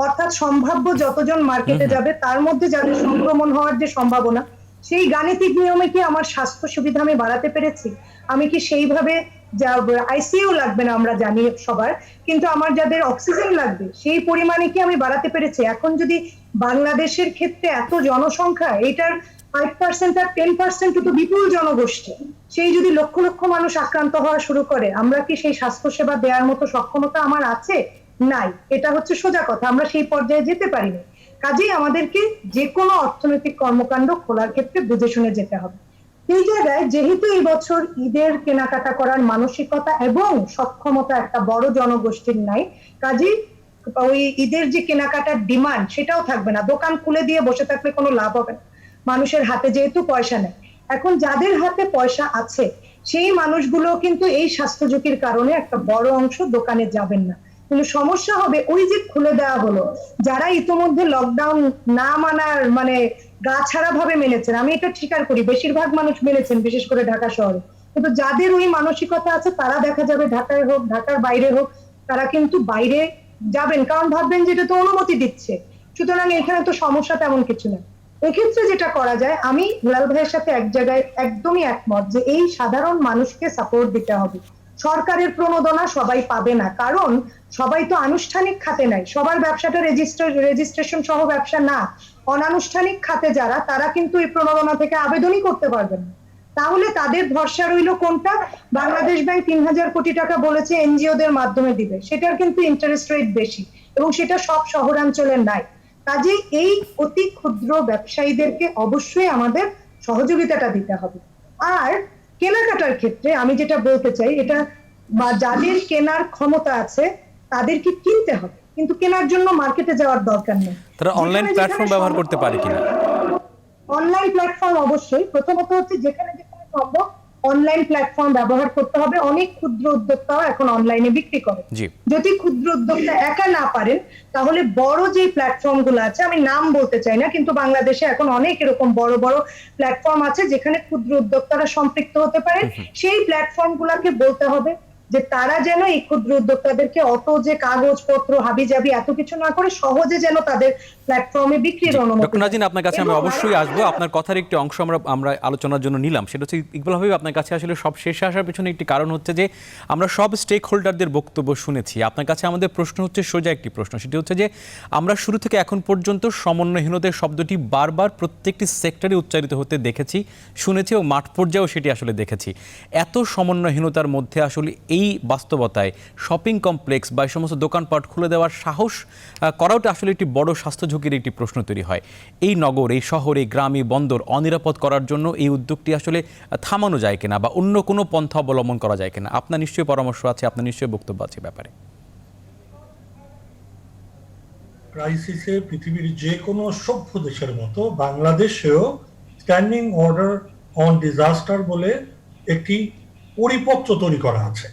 অর্থাৎ সম্ভাব্য যতজন মার্কেটে যাবে তার মধ্যে যাদের সংক্রমণ হওয়ার যে সম্ভাবনা, সেই গাণিতিক নিয়মে কি আমার স্বাস্থ্য সুবিধা আমি বাড়াতে পেরেছি? আমি কি সেইভাবে, আইসিইউ লাগবে না আমরা জানি সবার, কিন্তু আমার যাদের অক্সিজেন লাগবে সেই পরিমাণে কি আমি বাড়াতে পেরেছি? এখন যদি বাংলাদেশের ক্ষেত্রে এত জনসংখ্যা, এটার 5% আর 10% তো বিপুল জনগোষ্ঠী, সেই যদি লক্ষ লক্ষ মানুষ আক্রান্ত হওয়া শুরু করে, আমরা কি সেই স্বাস্থ্য সেবা দেওয়ার মতো সক্ষমতা আমার আছে? নাই। এটা হচ্ছে সোজা কথা, আমরা সেই পর্যায়ে যেতে পারি না। কাজেই আমাদেরকে যে কোনো অর্থনৈতিক কর্মকাণ্ড খোলার ক্ষেত্রে বুঝে শুনে যেতে হবে। এই জায়গায় যেহেতু এই বছর ঈদের কেনাকাটা করার মানসিকতা এবং সক্ষমতা একটা বড় জনগোষ্ঠীর নাই, কাজেই ওই ঈদের যে কেনাকাটার ডিমান্ড সেটাও থাকবে না। দোকান খুলে দিয়ে বসে থাকলে কোনো লাভ হবে না, মানুষের হাতে যেহেতু পয়সা নেই। এখন যাদের হাতে পয়সা আছে সেই মানুষগুলো কিন্তু এই স্বাস্থ্য ঝুঁকির কারণে একটা বড় অংশ দোকানে যাবেন না। কিন্তু সমস্যা হবে ওই যে খুলে দেওয়া হলো, যারা ইতোমধ্যে লকডাউন না মানার মানে গা ছাড়া ভাবে মেনেছেন, আমি এটা স্বীকার করি বেশিরভাগ মানুষ মেনেছেন, বিশেষ করে ঢাকা শহরে, কিন্তু যাদের ওই মানসিকতা আছে তারা দেখা যাবে ঢাকায় হোক ঢাকার বাইরে হোক, তারা কিন্তু বাইরে যাবেন, কারণ ভাববেন যে এটা তো অনুমতি দিচ্ছে, সুতরাং এখানে তো সমস্যা তেমন কিছু না। এক্ষেত্রে যেটা করা যায়, আমি হেলাল ভাইয়ের সাথে এক জায়গায় একদমই একমত যে এই সাধারণ মানুষকে সাপোর্ট দিতে হবে। সরকারের প্রণোদনা সবাই পাবে না, কারণ সবাই তো আনুষ্ঠানিক খাতে নাই, সবার ব্যবসাটা রেজিস্ট্রেশন সহ ব্যবসা না। অনানুষ্ঠানিক খাতে যারা, তারা কিন্তু এই প্রণোদনা থেকে আবেদনই করতে পারবেন না। তাহলে তাদের ভরসা রইল কোনটা? বাংলাদেশ ব্যাংক 3000 কোটি টাকা বলেছে এনজিওদের মাধ্যমে দিবে, সেটার কিন্তু ইন্টারেস্ট রেট বেশি এবং সেটা সব শহরাঞ্চলে নাই। কাজেই এই অতি ক্ষুদ্র ব্যবসায়ীদেরকে অবশ্যই আমাদের সহযোগিতাটা দিতে হবে। আর কেনাকাটার ক্ষেত্রে আমি যেটা বলতে চাই, এটা বা যাদের কেনার ক্ষমতা আছে তাদেরকে কিনতে হবে, কিন্তু কেনার জন্য মার্কেটে যাওয়ার দরকার নেই। তারা অনলাইন প্ল্যাটফর্ম ব্যবহার করতে পারে কিনা? অনলাইন প্ল্যাটফর্ম অবশ্যই, প্রথমত হচ্ছে যেখানে যেখানে সম্ভব অনলাইন প্ল্যাটফর্ম ব্যবহার করতে হবে। অনেক ক্ষুদ্র উদ্যোক্তাও এখন অনলাইনে বিক্রি করে। যদি ক্ষুদ্র উদ্যোক্তা একা না পারেন, তাহলে বড় যে প্ল্যাটফর্ম গুলো আছে, আমি নাম বলতে চাই না, কিন্তু বাংলাদেশে এখন অনেক এরকম বড় বড় প্ল্যাটফর্ম আছে যেখানে ক্ষুদ্র উদ্যোক্তারা সম্পৃক্ত হতে পারে। সেই প্ল্যাটফর্ম গুলাকে বলতে হবে যে তারা যেন এই ক্ষুদ্র উদ্যোক্তাদেরকে অত যে কাগজপত্র হাবিজাবি এত কিছু না করে সহজে যেন তাদের প্ল্যাটফর্মে বিক্রির অনুমতি ডক্টর নাজিন, আপনার কাছে আমি এবং অবশ্যই আসবো। আপনার কথার একটি অংশ আমরা আলোচনার জন্য নিলাম, সেটা হচ্ছে ইকবাল হাবিব, আপনার কাছে আসলে সব শেষে আসার পেছনে একটি কারণ হচ্ছে যে আমরা সব স্টেক হোল্ডারদের বক্তব্য শুনেছি। আপনার কাছে আমাদের প্রশ্ন হচ্ছে সোজা একটি প্রশ্ন, সেটি হচ্ছে যে আমরা শুরু থেকে এখন পর্যন্ত সমন্বয়হীনতার শব্দটি বারবার প্রত্যেকটি সেক্টরে উচ্চারিত হতে দেখেছি, শুনেছি ও মাঠ পর্যায়েও সেটি আসলে দেখেছি। এত সমন্বয়হীনতার মধ্যে আসলে এই বাস্তবতায় শপিং কমপ্লেক্স বা এই সমস্ত দোকানপাট খুলে দেওয়ার সাহস করাওটা আসলে একটি বড় স্বাস্থ্য ঝুঁকির একটি প্রশ্ন তৈরি হয়। এই নগর, এই শহর, এই গ্রাম, এই বন্দর অনিরাপদ করার জন্য এই উদ্যোগটি আসলে থামানো যায় কিনা বা অন্য কোনো পন্থা অবলম্বন করা যায় কিনা? আপনার নিশ্চয়ই পরামর্শ আছে, আপনার নিশ্চয়ই বক্তব্য আছে ব্যাপারে। ক্রাইসিসে পৃথিবীর যে কোনো সভ্য দেশের মতো বাংলাদেশেও স্ট্যান্ডিং অর্ডার অন ডিজাস্টার বলে একটি পরিপত্র তৈরি করা আছে,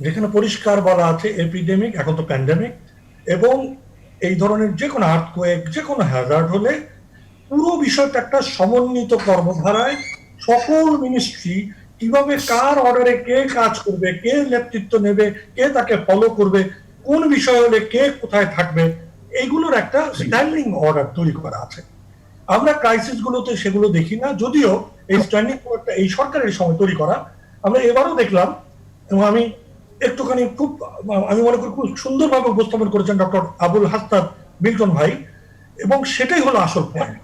যেখানে পরিষ্কার বলা আছে এপিডেমিক, এখন তো প্যান্ডেমিক, এবং এই ধরনের যে কোনো আর্থকোয়েক, যে কোনো হ্যাজার্ড হলে পুরো বিষয়টা একটা সমন্বিত কর্মধারায় সকল মিনিস্ট্রি কিভাবে কার অর্ডারে কে কাজ করবে, কে নেতৃত্ব নেবে, কে তাকে ফলো করবে, কোন বিষয় হলে কে কোথায় থাকবে, এইগুলোর একটা স্ট্যান্ডিং অর্ডার তৈরি করা আছে। আমরা ক্রাইসিস গুলোতে সেগুলো দেখি না, যদিও এই স্ট্যান্ডিং অর্ডারটা এই সরকারের সময় তৈরি করা আমরা এবারও দেখলাম, এবং আমি একটুখানি আমি মনে করি খুব সুন্দরভাবে উপস্থাপন করেছেন ডক্টর আবুল হাসনাত বিল্টন ভাই, এবং সেটাই হলো আসল পয়েন্ট,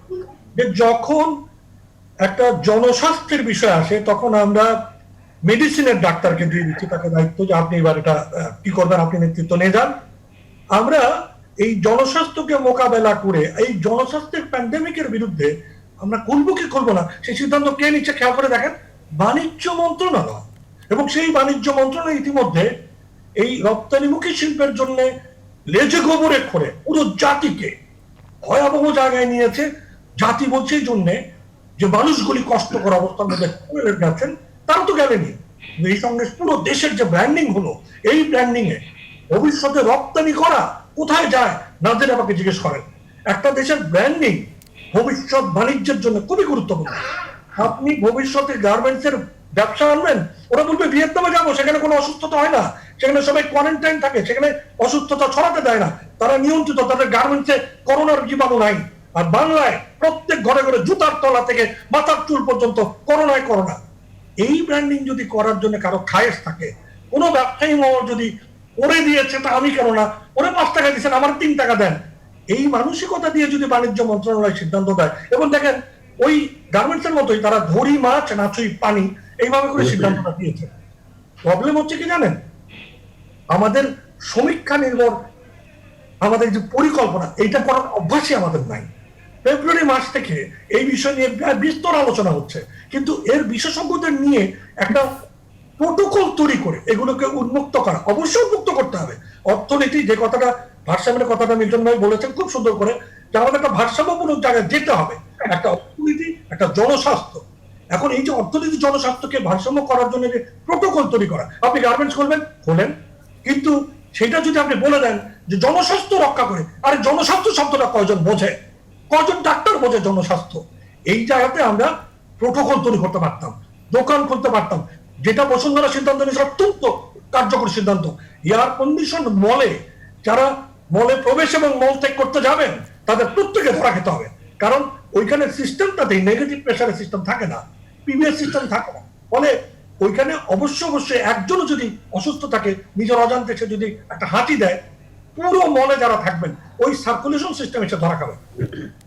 যে যখন একটা জনস্বাস্থ্যের বিষয় আসে তখন আমরা মেডিসিনের ডাক্তারকে দিয়ে দিচ্ছি তাকে দায়িত্ব যে আপনি এবার এটা কি করবেন, আপনি নেতৃত্ব নিয়ে যান। আমরা এই জনস্বাস্থ্যকে মোকাবেলা করে এই জনস্বাস্থ্যের প্যান্ডেমিকের বিরুদ্ধে আমরা খুলবো কি খুলবো না সেই সিদ্ধান্ত কে নিচ্ছে খেয়াল করে দেখেন, বাণিজ্য মন্ত্রণালয়। এবং সেই বাণিজ্য মন্ত্রণালয় ইতিমধ্যে এই রপ্তানিমুখী শিল্পের জন্য লেজে গোবরে করে পুরো জাতিকে ভয়াবহ জায়গায় নিয়েছে। জাতি বলছে এই জন্যে যে মানুষগুলি কষ্টকর অবস্থার মধ্যে গেছেন, তারা তো গেলেনি, এই সঙ্গে পুরো দেশের যে ব্র্যান্ডিং হলো, এই ব্র্যান্ডিং এ ভবিষ্যতে রপ্তানি করা কোথায় যায় নাদের আমাকে জিজ্ঞেস করেন। একটা দেশের ব্র্যান্ডিং ভবিষ্যৎ বাণিজ্যের জন্য খুবই গুরুত্বপূর্ণ। আপনি ভবিষ্যতে গার্মেন্টস এর ব্যবসা আনবেন, ওরা বলবে ভিয়েতনামে যাবো, সেখানে কোনো অসুস্থতা হয় না, সেখানে সবাই কোয়ারেন্টাইন থাকে, সেখানে অসুস্থতা ছড়াতে দেয় না, তারা নিয়ন্ত্রিত, তাদের গার্মেন্টসে করোনার জীবাণু নাই। আর বাংলায় প্রত্যেক ঘরে ঘরে জুতার তলা থেকে মাথার চুল পর্যন্ত করোনায় করোনা। এই ব্র্যান্ডিং যদি করার জন্য কারো খায়েশ থাকে, কোনো ব্যবসায়ী মহল যদি করে দিয়েছে তা আমি কেন না, ওরা 5 টাকা দিচ্ছেন আমার 3 টাকা দেন, এই মানসিকতা দিয়ে যদি বাণিজ্য মন্ত্রণালয় সিদ্ধান্ত দেয়, এবং দেখেন ওই গার্মেন্টস এর মতোই তারা ধরি মাছ নাচুই পানি এইভাবে করে সিদ্ধান্তটা দিয়েছে। প্রবলেম হচ্ছে কি জানেন, আমাদের সমীক্ষা নির্ভর আমাদের যে পরিকল্পনা, এইটা করার অভ্যাসই আমাদের নাই। ফেব্রুয়ারি মাস থেকে এই বিষয় নিয়ে বিস্তর আলোচনা হচ্ছে, কিন্তু এর বিশেষজ্ঞদের নিয়ে একটা প্রোটোকল তৈরি করে এগুলোকে উন্মুক্ত করা, অবশ্যই উন্মুক্ত করতে হবে। অর্থনীতি যে কথাটা, ভারসাম্যের কথাটা মিল্টন ভাই বলেছেন খুব সুন্দর করে, যে আমাদের একটা ভারসাম্যপূর্ণ জায়গায় যেতে হবে, একটা অর্থনীতি, একটা জনস্বাস্থ্য। এখন এই যে অর্থনীতি জনস্বাস্থ্যকে ভারসাম্য করার জন্য যে প্রোটোকল তৈরি করা, আপনি গার্মেন্টস করবেন খোলেন, কিন্তু সেটা যদি আপনি বলে দেন যে জনস্বাস্থ্য রক্ষা করে, আর জনস্বাস্থ্য শব্দটা কয়জন বোঝে, কয়জন ডাক্তার বোঝে জনস্বাস্থ্য, এই জায়গাতে আমরা প্রোটোকল তৈরি করতে পারতাম, দোকান খুলতে পারতাম, যেটা বসুন্ধরা সিদ্ধান্ত নিয়েছে অত্যন্ত কার্যকর সিদ্ধান্ত। এয়ার কন্ডিশন মলে, যারা মলে প্রবেশ এবং মল ত্যাগ করতে যাবেন তাদের প্রত্যেকে ধরা খেতে হবে, কারণ ওইখানে সিস্টেমটাতে নেগেটিভ প্রেসারের সিস্টেম থাকে না, পিভিএস সিস্টেম থাকে না, ফলে ওইখানে অবশ্যই একজনও যদি অসুস্থ থাকে, নিজের অজান্তে সে যদি একটা হাঁচি দেয়, পুরো মলে যারা থাকবেন ওই সার্কুলেশন সিস্টেম এসে ধরা খাবে।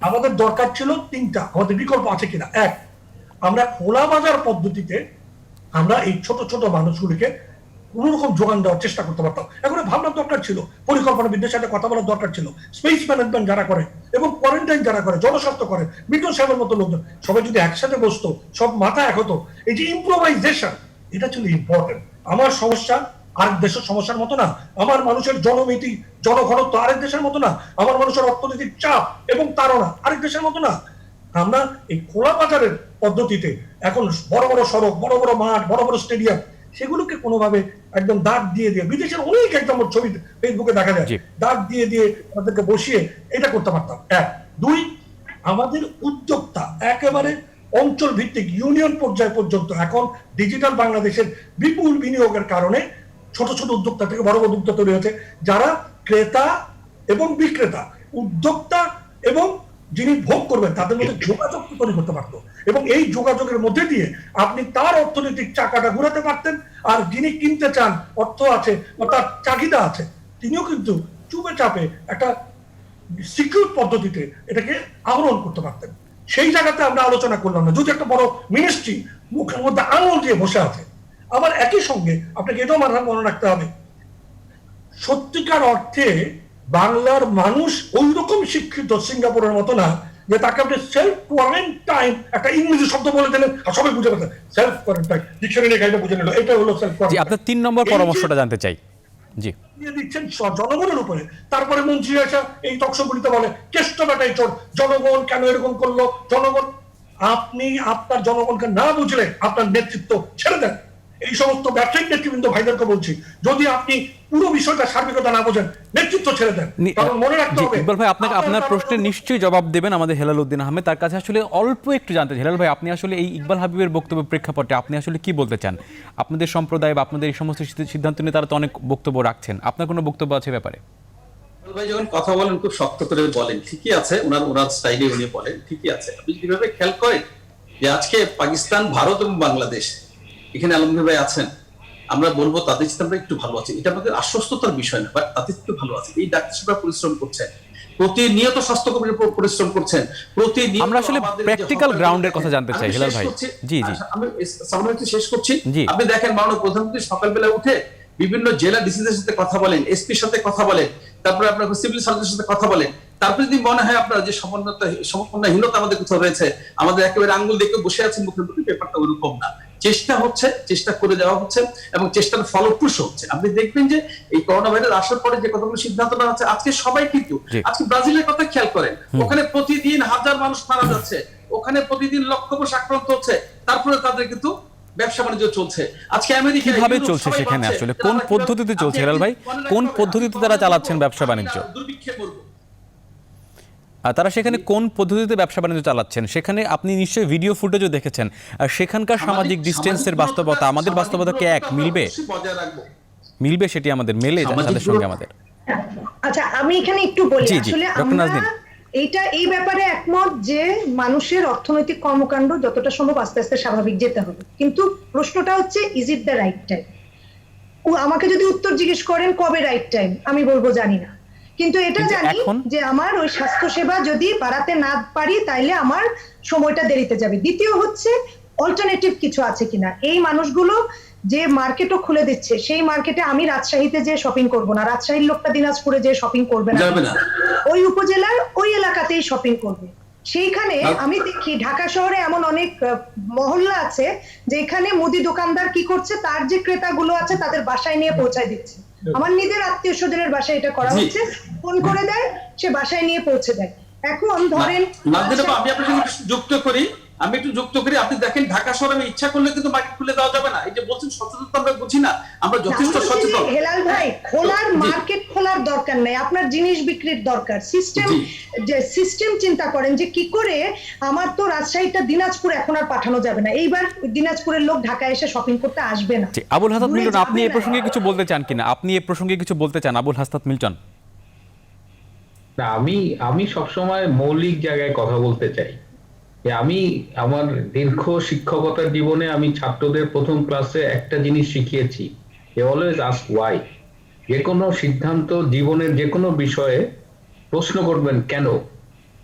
আমাদের দরকার ছিল 3টা, আমাদের বিকল্প আছে কিনা। এক, আমরা খোলা বাজার পদ্ধতিতে আমরা এই ছোট ছোট মানুষগুলিকে কোন রকম যোগান দেওয়ার চেষ্টা করতে পারতাম। এখন ভাবনার দরকার ছিল, পরিকল্পনাবিদদের সাথে কথা বলার দরকার ছিল, স্পেস ম্যানেজমেন্ট যারা করে এবং কোয়ারেন্টাইন যারা করে, জনস্বাস্থ্য করে, মিল্টন সাহেবের মতো লোকজন সবাই যদি একসাথে বসতো, সব মাথা এক হতো, এই যে ইম্প্রোভাইজেশন, এটা ছিল ইম্পর্টেন্ট। আমার সমস্যা আরেক দেশের সমস্যার মতো না, আমার মানুষের জনমিতি জনঘনত্ব আরেক দেশের মতো না, আমার মানুষের অর্থনৈতিক চাপ এবং তাড়না আরেক দেশের মতো না। আমরা এই খোলা বাজারের পদ্ধতিতে এখন বড় বড় সড়ক, বড় বড় মাঠ, বড় বড় স্টেডিয়াম, সেগুলোকে কোনোভাবে একদম দাগ দিয়ে দিয়ে, বিদেশের অনেক একদম ছবি ফেসবুকে দেখা যায়, দাগ দিয়ে দিয়ে আমাদেরকে বসিয়ে এটা করতে পারতাম। 1, 2, আমাদের উদ্যোক্তা একেবারে অঞ্চল ভিত্তিক ইউনিয়ন পর্যায় পর্যন্ত এখন ডিজিটাল বাংলাদেশের বিপুল বিনিয়োগের কারণে ছোট ছোট উদ্যোক্তা থেকে বড় বড় উদ্যোক্তা তৈরি হয়েছে, যারা ক্রেতা এবং বিক্রেতা, উদ্যোক্তা এবং যিনি ভোগ করবেন তাদের মধ্যে যোগাযোগ তৈরি করতে পারতো, এবং এই যোগাযোগের মধ্যে দিয়ে আপনি তার অর্থনৈতিক চাকাটা ঘুরাতে পারতেন, আর যিনি কিনতে চান, অর্থ আছে বা তার চাহিদা আছে, তিনিও কিন্তু চুপে চাপে একটা সিকিউর পদ্ধতিতে এটাকে আহরণ করতে পারতেন। সেই জায়গাতে আমরা আলোচনা করলাম না, যদি একটা বড় মিনিস্ট্রি মুখের মধ্যে আঙুল দিয়ে বসে আছে। আবার একই সঙ্গে আপনাকে এটাও মনে রাখতে হবে, সত্যিকার অর্থে বাংলার মানুষ ওই রকম শিক্ষিত সিঙ্গাপুরের মতো না যে তাকে আপনি সেলফ কোয়ারেন্টাইন একটা ইংরেজি শব্দ বলে দিলেন আর সবাই বুঝে পেতেন। সেলফ কোয়ারেন্টাইন ডিকশনারি গাইডে বুঝে নিল, এটা হলো সেলফ জি, কোয়ারেন্টাইন। আপনার 3 নম্বর পরামর্শটা জানতে চাই। জি, দিয়ে দিচ্ছেন জনগণের উপরে, তারপরে মন্ত্রী এসে এই টকশোগুলিতে বলে কেষ্ট বেটাই চোর, জনগণ কেন এরকম করলো, জনগণ। আপনি আপনার জনগণকে না বুঝলে আপনার নেতৃত্ব ছেড়ে দেন। এই সমস্ত ব্যবসায়িক নেতৃবৃন্দ ভাইদেরকে বলছি, যদি আপনি পুরো বিষয়টা সার্বিকতা না বোঝেন, নেতৃত্ব ছেড়ে দেন। কারণ মনে রাখতে জি, হবে, ইকবাল ভাই আপনাকে আপনার প্রশ্নের নিশ্চয়ই জবাব দেবেন আমাদের হেলাল উদ্দিন আহমেদ। তার কাছে আসলে অল্প একটু জানতে চাই, হেলাল ভাই আপনি আসলে এই ইকবাল হাবিবের বক্তব্যের প্রেক্ষাপটে আপনি আসলে কি বলতে চান? আপনাদের সম্প্রদায় বা আপনাদের এই সমস্ত সিদ্ধান্ত নিয়ে তারা তো অনেক বক্তব্য রাখছেন, আপনার কোনো বক্তব্য আছে ব্যাপারে? ভাই যখন কথা বলেন খুব শক্ত করে বলেন, ঠিকই আছে, ওনার স্টাইলে উনি বলেন, ঠিকই আছে। আপনি কিভাবে খেয়াল করেন যে আজকে পাকিস্তান, ভারত এবং বাংলাদেশ, এখানে আলমগীর ভাই আছেন, আমরা বলবো তাদের সাথে আমরা একটু ভালো আছি, এটা আমাদের আশ্বস্ততার বিষয় না, বাট তাদের একটু ভালো আছে। এই ডাক্তাররা পরিশ্রম করছেন, প্রতিনিয়ত স্বাস্থ্যকর্মীরা পরিশ্রম করছেন, প্রতিনিয়ত। আমরা আসলে প্র্যাকটিক্যাল গ্রাউন্ডের কথা জানতে চাই হেলাল ভাই। জি জি, আমি সামনে শেষ করছি। জি। আপনি দেখেন মাননীয় প্রধানমন্ত্রী সকালবেলা উঠে বিভিন্ন জেলা ডিসিদের সাথে কথা বলেন, এসপির সাথে কথা বলেন, তারপরে আপনার সিভিল সার্জনের সাথে কথা বলেন। তারপরে যদি মনে হয় আপনার যে সমন্বয়হীনতা আমাদের কোথাও রয়েছে, আমাদের একেবারে আঙ্গুল দেখে বসে আছেন মুখের মধ্যে, ব্যাপারটা ওরকম না। চেষ্টা হচ্ছে, চেষ্টা করে যাওয়া হচ্ছে এবং চেষ্টার ফলপ্রসূ হচ্ছে। আপনি দেখবেন যে এই করোনা ভাইরাস আসার পরে যে কতগুলো সিদ্ধান্ত নেওয়া হচ্ছে, আজকে সবাই কিন্তু, আজকে ব্রাজিলের কথা খেয়াল করেন, ওখানে প্রতিদিন 1000 মানুষ মারা যাচ্ছে, ওখানে প্রতিদিন লক্ষ মানুষ আক্রান্ত হচ্ছে, তারপরে তাদের কিন্তু ব্যবসা বাণিজ্য চলছে। আজকে আমেরিকা কিভাবে চলছে সেখানে, আসলে কোন পদ্ধতিতে চলছে হেলাল ভাই, কোন পদ্ধতিতে তারা চালাচ্ছেন ব্যবসা বাণিজ্য? দুর্ভিক্ষে মরবো। তারা সেখানে কোন পদ্ধতিতে ব্যবসা বাণিজ্য চালাচ্ছেন সেখানে আপনি নিশ্চয়ই ভিডিও ফুটেজও দেখেছেন। আর সেখানকার সামাজিক ডিস্টেন্সের বাস্তবতা আমাদের বাস্তবতাকে এক মিলবে? মিলবে সেটি আমাদের মেলে তাদের সঙ্গে আমাদের? আচ্ছা, আমি এখানে একটু বলি, জি, জি, আসলে ডক্টর আমরা নাজনীন। এই ব্যাপারে একমত যে মানুষের অর্থনৈতিক কর্মকাণ্ড যতটা সম্ভব আস্তে আস্তে স্বাভাবিক যেতে হবে, কিন্তু প্রশ্নটা হচ্ছে is it the right time? আমাকে যদি উত্তর জিজ্ঞেস করেন কবে রাইট টাইম, আমি বলবো জানি না, কিন্তু এটা জানি যে আমার ওই স্বাস্থ্যসেবা যদি বাড়াতে না পারি তাইলে আমার সময়টা দেরিতে যাবে। দ্বিতীয় হচ্ছে অল্টারনেটিভ কিছু আছে কিনা। এই মানুষগুলো যে মার্কেটও খুলে দিচ্ছে, সেই মার্কেটে আমি রাজশাহীতে যে শপিং করব না, রাজশাহীর লোকটা দিনাজপুরে যে শপিং করবে না, ওই উপজেলার ওই এলাকাতেই শপিং করবে। সেইখানে আমি দেখি ঢাকা শহরে এমন অনেক মহল্লা আছে যেখানে মুদি দোকানদার কি করছে, তার যে ক্রেতাগুলো আছে তাদের বাসায় নিয়ে পৌঁছায় দিচ্ছে। আমার নিজের আত্মীয় স্বজনের বাসায় এটা করা হচ্ছে, ফোন করে দেয়, সে বাসায় নিয়ে পৌঁছে দেয়। এখন ধরেন আমি আপনার সঙ্গে একটু যুক্ত করি, আপনি দেখেন ঢাকা শহরে আমি ইচ্ছা করলে কিন্তু মার্কেট খুলে দেওয়া যাবে না। এই যে বলছেন সচেতন, আমরা বুঝি না, আমরা যথেষ্ট সচেতন। হেলাল ভাই, খোলার মার্কেট খোলার দরকার নাই, আপনার জিনিস বিক্রির দরকার। সিস্টেম চিন্তা করেন যে কি করে আমার তো রাজশাহীটা দিনাজপুর এখন আর পাঠানো যাবে না, এইবার দিনাজপুরের লোক ঢাকায় এসে শপিং করতে আসবে না। আবুল হাসান মিল্টন, আপনি এই প্রসঙ্গে কিছু বলতে চান কিনা? আপনি এই প্রসঙ্গে কিছু বলতে চান আবুল হাসান মিল্টন? না, আমি সবসময় মৌলিক জায়গায় কথা বলতে চাই যে আমি আমার দীর্ঘ শিক্ষকতার জীবনে আমি ছাত্রদের প্রথম ক্লাসে একটা জিনিস শিখিয়েছি, অলওয়েজ আস্ক ওয়াই। যে কোনো সিদ্ধান্ত, জীবনের যে কোনো বিষয়ে প্রশ্ন করবেন কেন।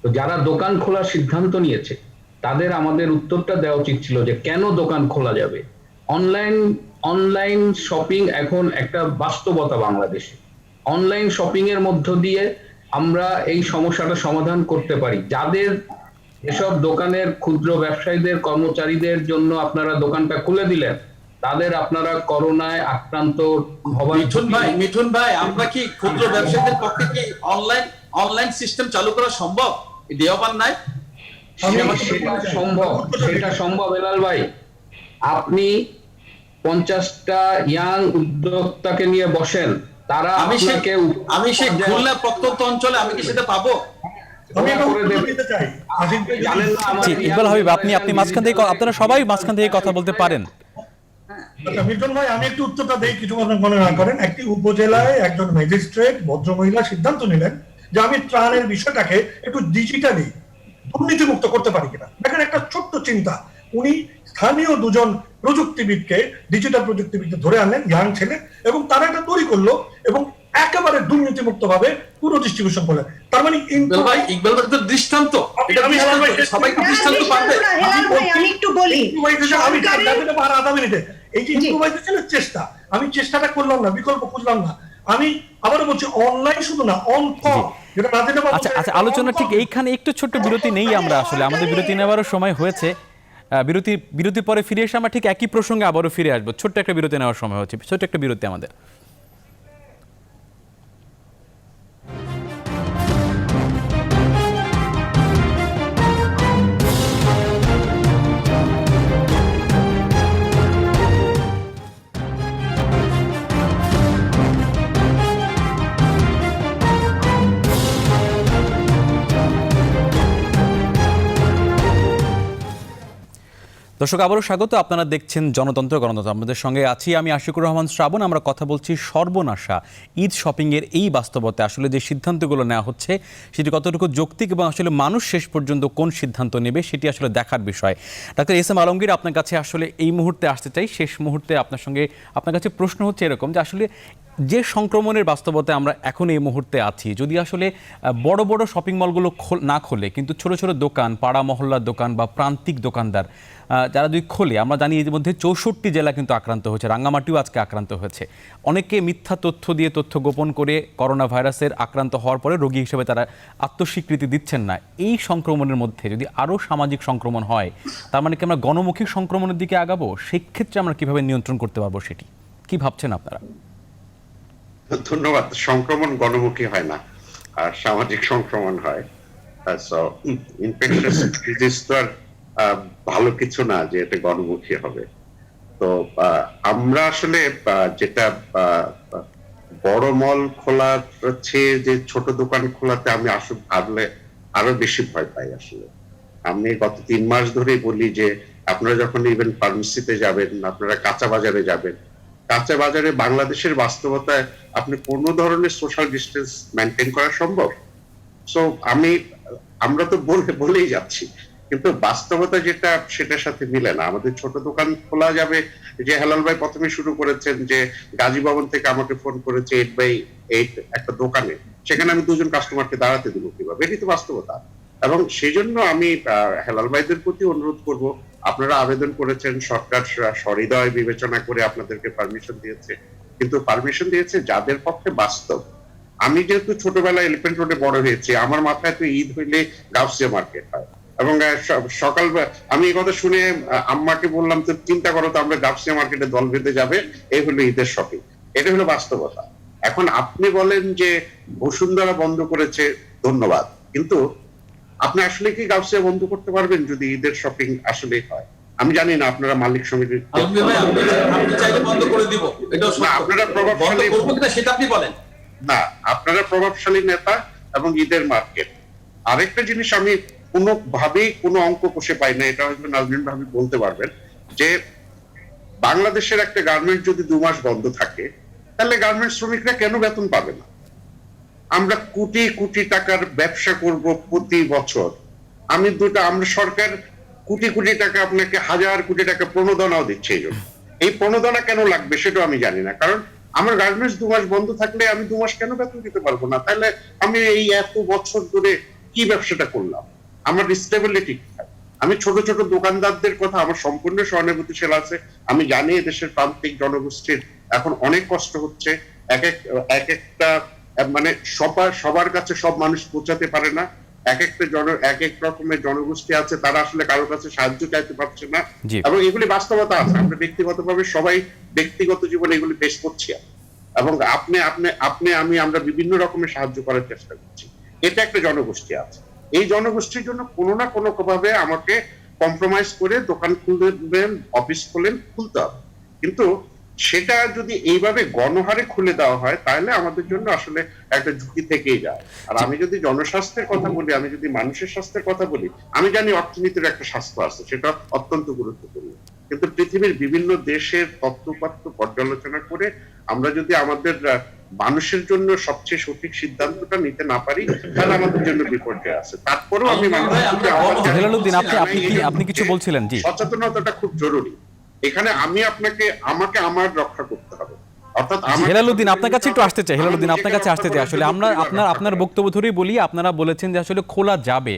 তো যারা দোকান খোলার সিদ্ধান্ত নিয়েছে তাদের আমাদের উত্তরটা দেওয়া উচিত ছিল যে কেন দোকান খোলা যাবে। অনলাইন শপিং এখন একটা বাস্তবতা বাংলাদেশে। অনলাইন শপিং এর মধ্য দিয়ে আমরা এই সমস্যাটা সমাধান করতে পারি। যাদের এসব দোকানের ক্ষুদ্র ব্যবসায়ীদের, কর্মচারীদের জন্য আপনারা দোকানটা খুলে দিলেন, তাদের আপনারা করোনায় আক্রান্ত হবার। মিঠুন ভাই, আমরা কি ক্ষুদ্র ব্যবসায়ীদের পক্ষে কি অনলাইন সিস্টেম চালু করা সম্ভব? দেওয়ান নাই, সেটা সম্ভব হেলাল ভাই। আপনি 50টা ইয়াং উদ্যোক্তাকে নিয়ে বসেন, তারা আমি সেই খুলনা প্রত্যন্ত অঞ্চলে আমি কি সেটা পাবো? ইকবাল হাবিব, আপনি মাঝখান থেকে, আপনারা সবাই মাঝখান থেকে কথা বলতে পারেন। আচ্ছা মিল্টন ভাই, আমি একটু উত্তরটা দেই, কিছু কথা মনে না করেন। একটি উপজেলায় একজন ম্যাজিস্ট্রেট ভদ্রমহিলা সিদ্ধান্ত নিলেন যে আমি ত্রাণের বিষয়টাকে একটু ডিজিটালি দুর্নীতিমুক্ত করতে পারি কিনা। দেখেন একটা ছোট্ট চিন্তা, উনি স্থানীয় দুজন প্রযুক্তিবিদকে, ডিজিটাল প্রযুক্তিবিদকে ধরে আনলেন, ইয়াং ছেলে, এবং তারা এটা তৈরি করলো এবং একেবারে দুর্নীতিমুক্ত ভাবে পুরো ডিস্ট্রিবিউশন করলেন। তার মানে ইকবাল ভাই তো দৃষ্টান্ত, এটা সবাইকে দৃষ্টান্ত পারবে। আমি একটু বলি, আধা মিনিটে এই যে ইম্প্রোভাইজেশনের চেষ্টা, আমি চেষ্টাটা করলাম না, বিকল্প খুঁজলাম না। আমি আবারও বলছি, অনলাইন শুধু না, অন কল, যেটা রাজেন্দ্র বাবু। আচ্ছা, আলোচনা ঠিক এইখানে একটু ছোট্ট বিরতি নেই আমরা, আসলে আমাদের বিরতি নেওয়ারও সময় হয়েছে। বিরতির পরে ফিরে এসে আমরা ঠিক একই প্রসঙ্গে আবারও ফিরে আসবো। ছোট্ট একটা বিরতি নেওয়ার সময় হচ্ছে, ছোট্ট একটা বিরতি আমাদের। দর্শক, আবারও স্বাগত। আপনারা দেখছেন জনতন্ত্র গণতন্ত্র। আমাদের সঙ্গে আছি আমি আশিকুর রহমান শ্রাবণ। আমরা কথা বলছি সর্বনাশা ঈদ শপিংয়ের এই বাস্তবতা, আসলে যে সিদ্ধান্তগুলো নেওয়া হচ্ছে সেটি কতটুকু যৌক্তিক এবং আসলে মানুষ শেষ পর্যন্ত কোন সিদ্ধান্ত নেবে সেটি আসলে দেখার বিষয়। ডাক্তার এস এম আলমগীর, আপনার কাছে আসলে এই মুহূর্তে আসতে চাই, শেষ মুহূর্তে আপনার কাছে প্রশ্ন হচ্ছে এরকম যে আসলে যে সংক্রমণের বাস্তবতায় আমরা এখন এই মুহূর্তে আছি, যদি আসলে বড় বড় শপিং মলগুলো না খোলে, কিন্তু ছোট ছোট দোকান, পাড়া মহল্লার দোকান বা প্রান্তিক দোকানদার যারা যদি খোলে, আমরা জানি এর মধ্যে 64 জেলা কিন্তু আক্রান্ত হয়েছে, রাঙ্গামাটিও আজকে আক্রান্ত হয়েছে। অনেকে মিথ্যা তথ্য দিয়ে তথ্য গোপন করে করোনা ভাইরাসের আক্রান্ত হওয়ার পরে রোগী হিসেবে তারা আত্মস্বীকৃতি দিচ্ছেন না। এই সংক্রমণের মধ্যে যদি আরও সামাজিক সংক্রমণ হয়, তার মানে কি আমরা গণমুখী সংক্রমণের দিকে আগাবো? সেক্ষেত্রে আমরা কিভাবে নিয়ন্ত্রণ করতে পারবো, সেটি কি ভাবছেন আপনারা? ধন্যবাদ। সংক্রমণ গণমুখী হয় না, আর সামাজিক সংক্রমণ হয়। ইনফেকশাস ডিজিজ তো আর ভালো কিছু না যে এটা গণমুখী হবে। তো আমরা আসলে যেটা বড় মল খোলা চেয়ে যে ছোট দোকান খোলাতে আমি আসলে ভাবলে আরো বেশি ভয় পাই। আসলে আমি গত 3 মাস ধরেই বলি যে আপনারা যখন ইভেন ফার্মেসিতে যাবেন, আপনারা কাঁচা বাজারে যাবেন, কাঁচা বাজারে বাংলাদেশের বাস্তবতায় আপনি কোনো ধরনের সোশ্যাল ডিস্টেন্স মেনটেন করা সম্ভব? সো আমরা তো বলেই যাচ্ছি, কিন্তু বাস্তবতা যেটা সেটার সাথে মিলে না। আমাদের ছোট দোকান খোলা যাবে, যে হেলাল ভাই প্রথমে শুরু করেছেন যে গাজী ভবন থেকে আমাকে ফোন করেছে 8x8 একটা দোকানে, সেখানে আমি 2জন কাস্টমারকে দাঁড়াতে দেবো কিভাবে? এটি তো বাস্তবতা। এবং সেই জন্য আমি হেলাল ভাইদের প্রতি অনুরোধ করব, আপনারা আবেদন করেছেন, সরকার সহৃদয় বিবেচনা করে আপনাদেরকে পারমিশন দিয়েছে, কিন্তু পারমিশন দিয়েছে যাদের পক্ষে বাস্তব। আমি যেহেতু ছোটবেলায় এলিফ্যান্ট রোডে বড় হয়েছি, আমার মাথায় তো ঈদ হইলে গাউসিয়া মার্কেট হয়, এবং সকাল আমি এই কথা শুনে আম্মাকে বললাম, তো চিন্তা করো তো, আমরা গাউসিয়া মার্কেটে দল বেঁধে যাবে, এই হলো ঈদের শপিং। এটা হলো বাস্তবতা। এখন আপনি বলেন যে বসুন্ধরা বন্ধ করেছে, ধন্যবাদ, কিন্তু আপনি আসলে কি গাউসিয়া বন্ধ করতে পারবেন যদি ঈদের শপিং আসলে হয়? আমি জানি না আপনারা মালিক সমিতির, আপনারা প্রভাবশালী, সেটা আপনি বলেন না, আপনারা প্রভাবশালী নেতা এবং ঈদের মার্কেট। আরেকটা জিনিস আমি কোনোভাবেই কোনো অঙ্ক কষে পাই না, এটা হয়তো নাজনীন ভাবি বলতে পারবেন, যে বাংলাদেশের একটা গার্মেন্ট যদি 2 মাস বন্ধ থাকে, তাহলে গার্মেন্ট শ্রমিকরা কেন বেতন পাবে না? আমরা কোটি কোটি টাকার ব্যবসা করব প্রতি বছর। আমরা সরকার কোটি কোটি টাকা, আপনাকে 1000 কোটি টাকা প্রণোদনাও দিচ্ছে। এই প্রণোদনা কেন লাগবে সেটা আমি জানি না, কারণ আমার গার্মেন্টস 2 মাস বন্ধ থাকলে আমি 2 মাস কেন বেতন দিতে পারবো না? তাহলে আমি এই এত বছর ধরে কি ব্যবসাটা করলাম? আমার স্টেবিলিটি কোথায়? আমি ছোট ছোট দোকানদারদের কথা আমার সম্পূর্ণ সহানুভূতিশীল আছে। আমি জানি দেশের প্রান্তিক জনগোষ্ঠীর এখন অনেক কষ্ট হচ্ছে, এক একটা মানে সবার কাছে সব মানুষ পৌঁছাতে পারে না, এক এক রকমের জনগোষ্ঠী আছে, তারা আসলে কারোর কাছে সাহায্য চাইতে পারছে না, এবং এগুলি বাস্তবতা আছে। আমরা ব্যক্তিগতভাবে সবাই ব্যক্তিগত জীবনে এগুলি পেশ করছি, এবং আমরা বিভিন্ন রকমের সাহায্য করার চেষ্টা করছি। এটা একটা জনগোষ্ঠী আছে, এই জনগোষ্ঠীর জন্য কোনো না কোনো ভাবে আমাকে কম্প্রোমাইজ করে দোকান খুলবেন, অফিস খুলতে হবে। কিন্তু সেটা যদি এইভাবে গণহারে খুলে দেওয়া হয়, তাহলে আমাদের জন্য আসলে একটা ঝুঁকি থেকেই যায়। আর আমি যদি জনস্বাস্থ্যের কথা বলি, আমি যদি মানুষের স্বাস্থ্যের কথা বলি, আমি জানি অর্থনীতির একটা স্বাস্থ্য আছে, সেটা অত্যন্ত গুরুত্বপূর্ণ, কিন্তু পৃথিবীর বিভিন্ন দেশের তথ্যপাত্র পর্যালোচনা করে আমরা যদি আমাদের মানুষের জন্য সবচেয়ে সঠিক সিদ্ধান্তটা নিতে না পারি, তাহলে আমাদের জন্য বিপর্যয় আছে। তারপরেও আমি আপনি কিছু বলছিলেন, জি। সচেতনতাটা খুব জরুরি এখানে। আমাকে আমার রক্ষা করতে হবে। অর্থাৎ হেলালুদ্দিন, আপনার কাছে একটু আসতে চাই। হেলালুদ্দিন, আপনার কাছে আসতে চাই। আসলে আমরা আপনার বক্তব্য ধরেই বলি, আপনারা বলেছেন যে আসলে খোলা যাবে,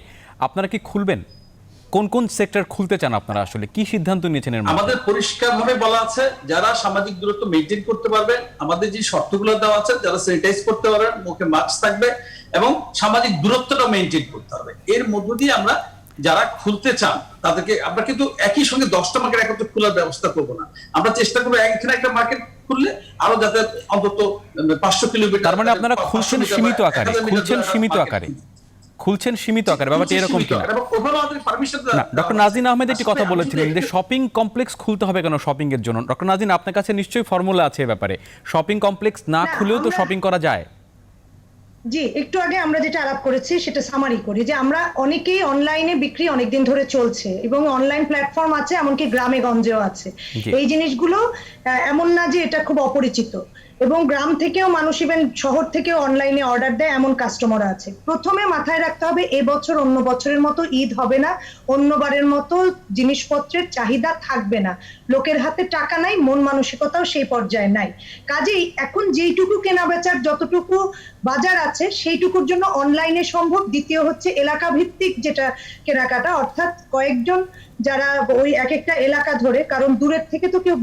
আপনারা কি খুলবেন? কোন কোন সেক্টর খুলতে চান আপনারা? আসলে কি সিদ্ধান্ত নিয়েছেন এর মধ্যে? আমাদের পরিষ্কারভাবে বলা আছে যারা সামাজিক দূরত্ব মেইনটেইন করতে পারবে, আমাদের যে শর্তগুলো দেওয়া আছে, যারা স্যানিটাইজ করতে পারবে, মুখে মাস্ক থাকবে এবং সামাজিক দূরত্বটা মেইনটেইন করতে হবে, এর মধ্য দিয়ে আমরা যারা খুলতে চান তাদেরকে আমরা কিন্তু একই সঙ্গে 10টা মার্কেট একত্রে খোলার ব্যবস্থা করবো না। আমরা চেষ্টা করবো এখানে একটা মার্কেট খুললে আরো যাতে অন্তত 500 কিলোমিটার। তার মানে আপনারা খুলছেন সীমিত আকারে, খুলছেন সীমিত আকারে, ব্যাপারটা এরকম কিনা? না, ডক্টর নাজিন আহমেদ একটি কথা বলেছিলেন যে শপিং কমপ্লেক্স খুলতে হবে কেন শপিং এর জন্য? ডক্টর নাজিন, আপনার কাছে নিশ্চয়ই ফর্মুলা আছে এই ব্যাপারে। শপিং কমপ্লেক্স না খুলেও তো শপিং করা যায়। জি, একটু আগে আমরা যেটা আলাপ করেছি সেটা সামারি করি, যে আমরা অনেকেই অনলাইনে বিক্রি অনেকদিন ধরে চলছে এবং অনলাইন প্ল্যাটফর্ম আছে, এমনকি গ্রামে গঞ্জেও আছে। এই জিনিসগুলো এমন না যে এটা খুব অপরিচিত, এবং গ্রাম থেকেও মানুষ, ইভেন শহর থেকেও অনলাইনে অর্ডার দেয়, এমন কাস্টমার আছে। প্রথমে মাথায় রাখতে হবে এবছর অন্য বছরের মতো ঈদ হবে না, অন্যবারের মতো জিনিসপত্রের চাহিদা থাকবে না, লোকের হাতে টাকা নাই, মন মানসিকতাও সেই পর্যায়ে নাই। কাজেই এখন যেইটুকু কেনা বেচার যতটুকু বাজার আছে সেইটুকুর জন্য অনলাইনে সম্ভব। দ্বিতীয় হচ্ছে এলাকা ভিত্তিক যেটা কেনাকাটা, অর্থাৎ কয়েকজন যারা ওই এক একটা এলাকা ধরে, কারণ দূরের থেকে তো কেউ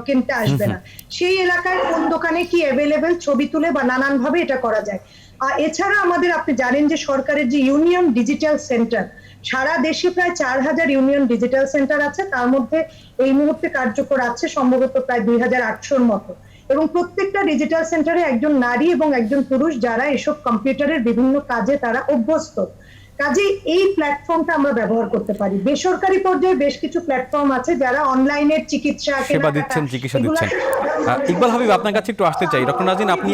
কিনতে আসবে না, সেই এলাকায় কোন দোকানে কি অ্যাভেলেবেল ছবি তুলে বা নানান ভাবে এটা করা যায়। আর এছাড়া আমাদের, আপনি জানেন যে সরকারের যে ইউনিয়ন ডিজিটাল সেন্টার, সারা দেশে প্রায় 4000 ইউনিয়ন ডিজিটাল সেন্টার আছে, তার মধ্যে এই মুহূর্তে কার্যকর আছে সম্ভবত প্রায় 2800-র মতো, এবং প্রত্যেকটা ডিজিটাল সেন্টারে একজন নারী এবং একজন পুরুষ যারা এসব কম্পিউটারের বিভিন্ন কাজে তারা অভ্যস্ত। কাজে এই প্ল্যাটফর্মটা আমরা ব্যবহার করতে পারি। বেসরকারি পর্যায়ে বেশ কিছু প্ল্যাটফর্ম আছে যারা অনলাইনের চিকিৎসা সেবা দিচ্ছেন, চিকিৎসা দিচ্ছেন। ইকবাল হাবিব, আপনার কাছে একটু আসতে চাই। ডক্টর নাজিন, আপনি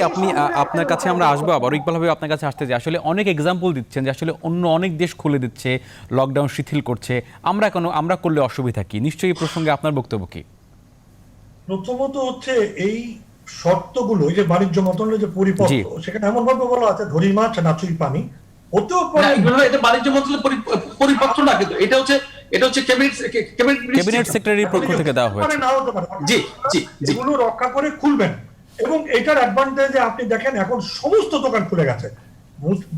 আপনার কাছে আমরা আসবো আবার। ইকবাল হাবিব, আপনার কাছে আসতে চাই। আসলে অনেক এক্সাম্পল দিচ্ছেন যে আসলে অন্য অনেক দেশ খুলে দিচ্ছে, লকডাউন শিথিল করছে, আমরা করলে অসুবিধা কি? নিশ্চয়ই এই প্রসঙ্গে আপনার বক্তব্য কি? প্রথমত হচ্ছে এই শর্তগুলো, এই যে বাণিজ্য মন্ত্রণালয়ের যে পরিপত্র, সেখানে এমন ভাবে বলা আছে ধরি মাছ নাচুই পানি, ওতেও এটা বাণিজ্য মন্ত্রণালয়ের পরিপত্র না, কিন্তু এটা হচ্ছে ক্যাবিনেট সেক্রেটারির পক্ষ থেকে দেওয়া হয়েছে। জি জি, এগুলো রক্ষা করে খুলবেন। এবং এটার অ্যাডভান্টেজে আপনি দেখেন এখন সমস্ত দোকান খুলে গেছে।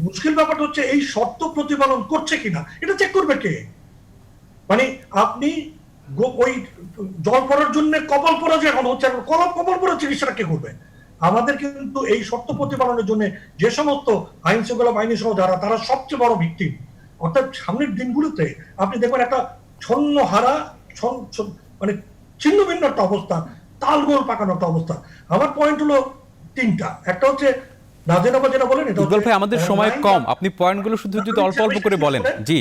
মুশকিল ব্যাপারটা হচ্ছে এই শর্ত প্রতিপালন করছে কিনা, এটা চেক করবে কে? মানে আপনি ওই জল পড়ার জন্য কপাল পরা যে এখন হচ্ছে, কপাল পরা চিকিৎসাটা কে করবে? আমাদের কিন্তু এই শর্ত প্রতিপালনের জন্য যে সমস্ত আইন শৃঙ্খলা বাহিনী সহ যারা, তারা সবচেয়ে বড় ভিকটিম। অর্থাৎ সামনের দিনগুলোতে আপনি দেখবেন একটা ছন্ন হারা, মানে ছিন্ন ভিন্ন একটা অবস্থা, তালগোল পাকানো একটা অবস্থা। আমার পয়েন্ট হলো তিনটা। একটা হচ্ছে নাজেনাবা যেটা বলেন, এটা ইকবাল ভাই, আমাদের সময় কম, আপনি পয়েন্টগুলো শুধু যদি অল্প অল্প করে বলেন। জি,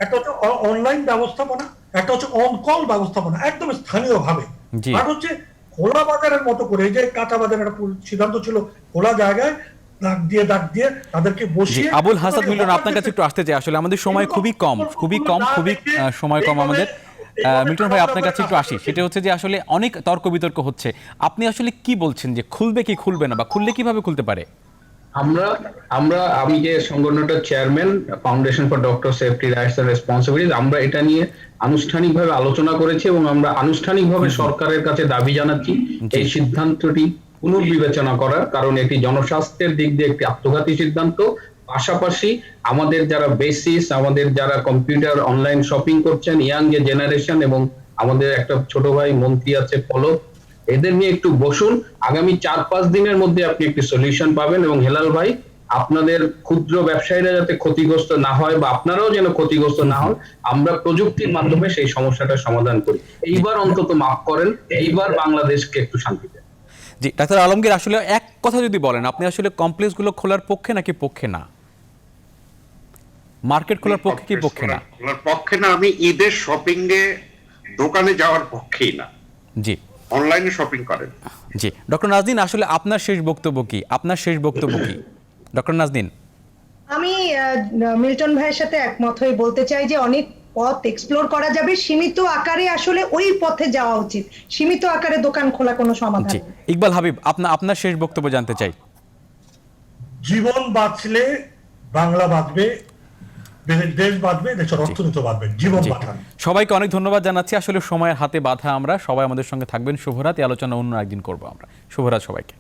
একটা হচ্ছে অনলাইন ব্যবস্থাপনা, একটা হচ্ছে অন কল ব্যবস্থাপনা একদম স্থানীয় ভাবে, আর হচ্ছে খোলা বাজারের মতো করে, যে কাঁচা বাজারের একটা সিদ্ধান্ত ছিল খোলা জায়গায় ডাক দিয়ে তাদেরকে বসিয়ে। আবুল হাসান মিলন, আপনার কাছে একটু আসতে চাই। আসলে আমাদের সময় খুবই কম সময় কম আমাদের। মিল্টন ভাই, আপনার কাছে একটু আসি। সেটা হচ্ছে যে আসলে অনেক তর্ক বিতর্ক হচ্ছে, আপনি আসলে কি বলছেন যে খুলবে কি খুলবে না, বা খুললে কিভাবে খুলতে পারে? আমি যে সংগঠনটার chairman, Foundation for Doctor Safety Rights and Responsibilities, আমরা এটা নিয়ে আনুষ্ঠানিকভাবে আলোচনা করেছি এবং আমরা আনুষ্ঠানিকভাবে সরকারের কাছে দাবি জানাচ্ছি এই সিদ্ধান্তটি পুনর্বিবেচনা করার, কারণ এটি জনস্বাস্থ্যের দিক দিয়ে একটি আত্মঘাতী সিদ্ধান্ত। পাশাপাশি আমাদের যারা বেসিস, আমাদের যারা কম্পিউটার অনলাইন শপিং করছেন, ইয়াং যে জেনারেশন, এবং আমাদের একটা ছোট ভাই মন্ত্রী আছে পলক, এদের নিয়ে একটু বসুন। আগামী 4-5 দিনের মধ্যে আপনি একটি সলিউশন পাবেন। এবং হেলাল ভাই, আপনাদের ক্ষুদ্র ব্যবসায়ীরা যাতে ক্ষতিগ্রস্ত না হয় বা আপনারাও যেন ক্ষতিগ্রস্ত না হন, আমরা প্রযুক্তির মাধ্যমে সেই সমস্যাটার সমাধান করি। এইবার অন্তত মাফ করেন, এইবার বাংলাদেশকে একটু শান্তি দেন। জি, ডাক্তার আলমগীর, আসলে এক কথা যদি বলেন, আপনি আসলে কমপ্লেক্সগুলো খোলার পক্ষে নাকি পক্ষে না? মার্কেট খোলার পক্ষে কি পক্ষে না? খোলার পক্ষে না। আমি ঈদের শপিং এ দোকানে যাওয়ার পক্ষেই না। জি, অনলাইনে শপিং করেন। জি, ডক্টর নাজনীন, আসলে আপনার শেষ বক্তব্য কি? ডক্টর নাজনীন। আমি মিল্টন ভাইয়ের সাথে একমত হয়ে বলতে চাই যে অনেক পথ এক্সপ্লোর করা যাবে, সীমিত আকারে আসলে ওই পথে যাওয়া উচিত, সীমিত আকারে দোকান খোলা কোনো সমাধান জি নয়। ইকবাল হাবিব, আপনার শেষ বক্তব্য জানতে চাই। জীবন বাঁচলে বাংলা বাঁচবে, দেশ বাঁচবে, দেশের অর্থনীতি বাঁচবে, জীবন জি। বাঁচান। সবাইকে অনেক ধন্যবাদ জানাচ্ছি। আসলে সময়ের হাতে বাঁধা আমরা, সবাই আমাদের সঙ্গে থাকবেন। শুভরাত। এই আলোচনা অন্য একদিন করবো আমরা। শুভরাত সবাইকে।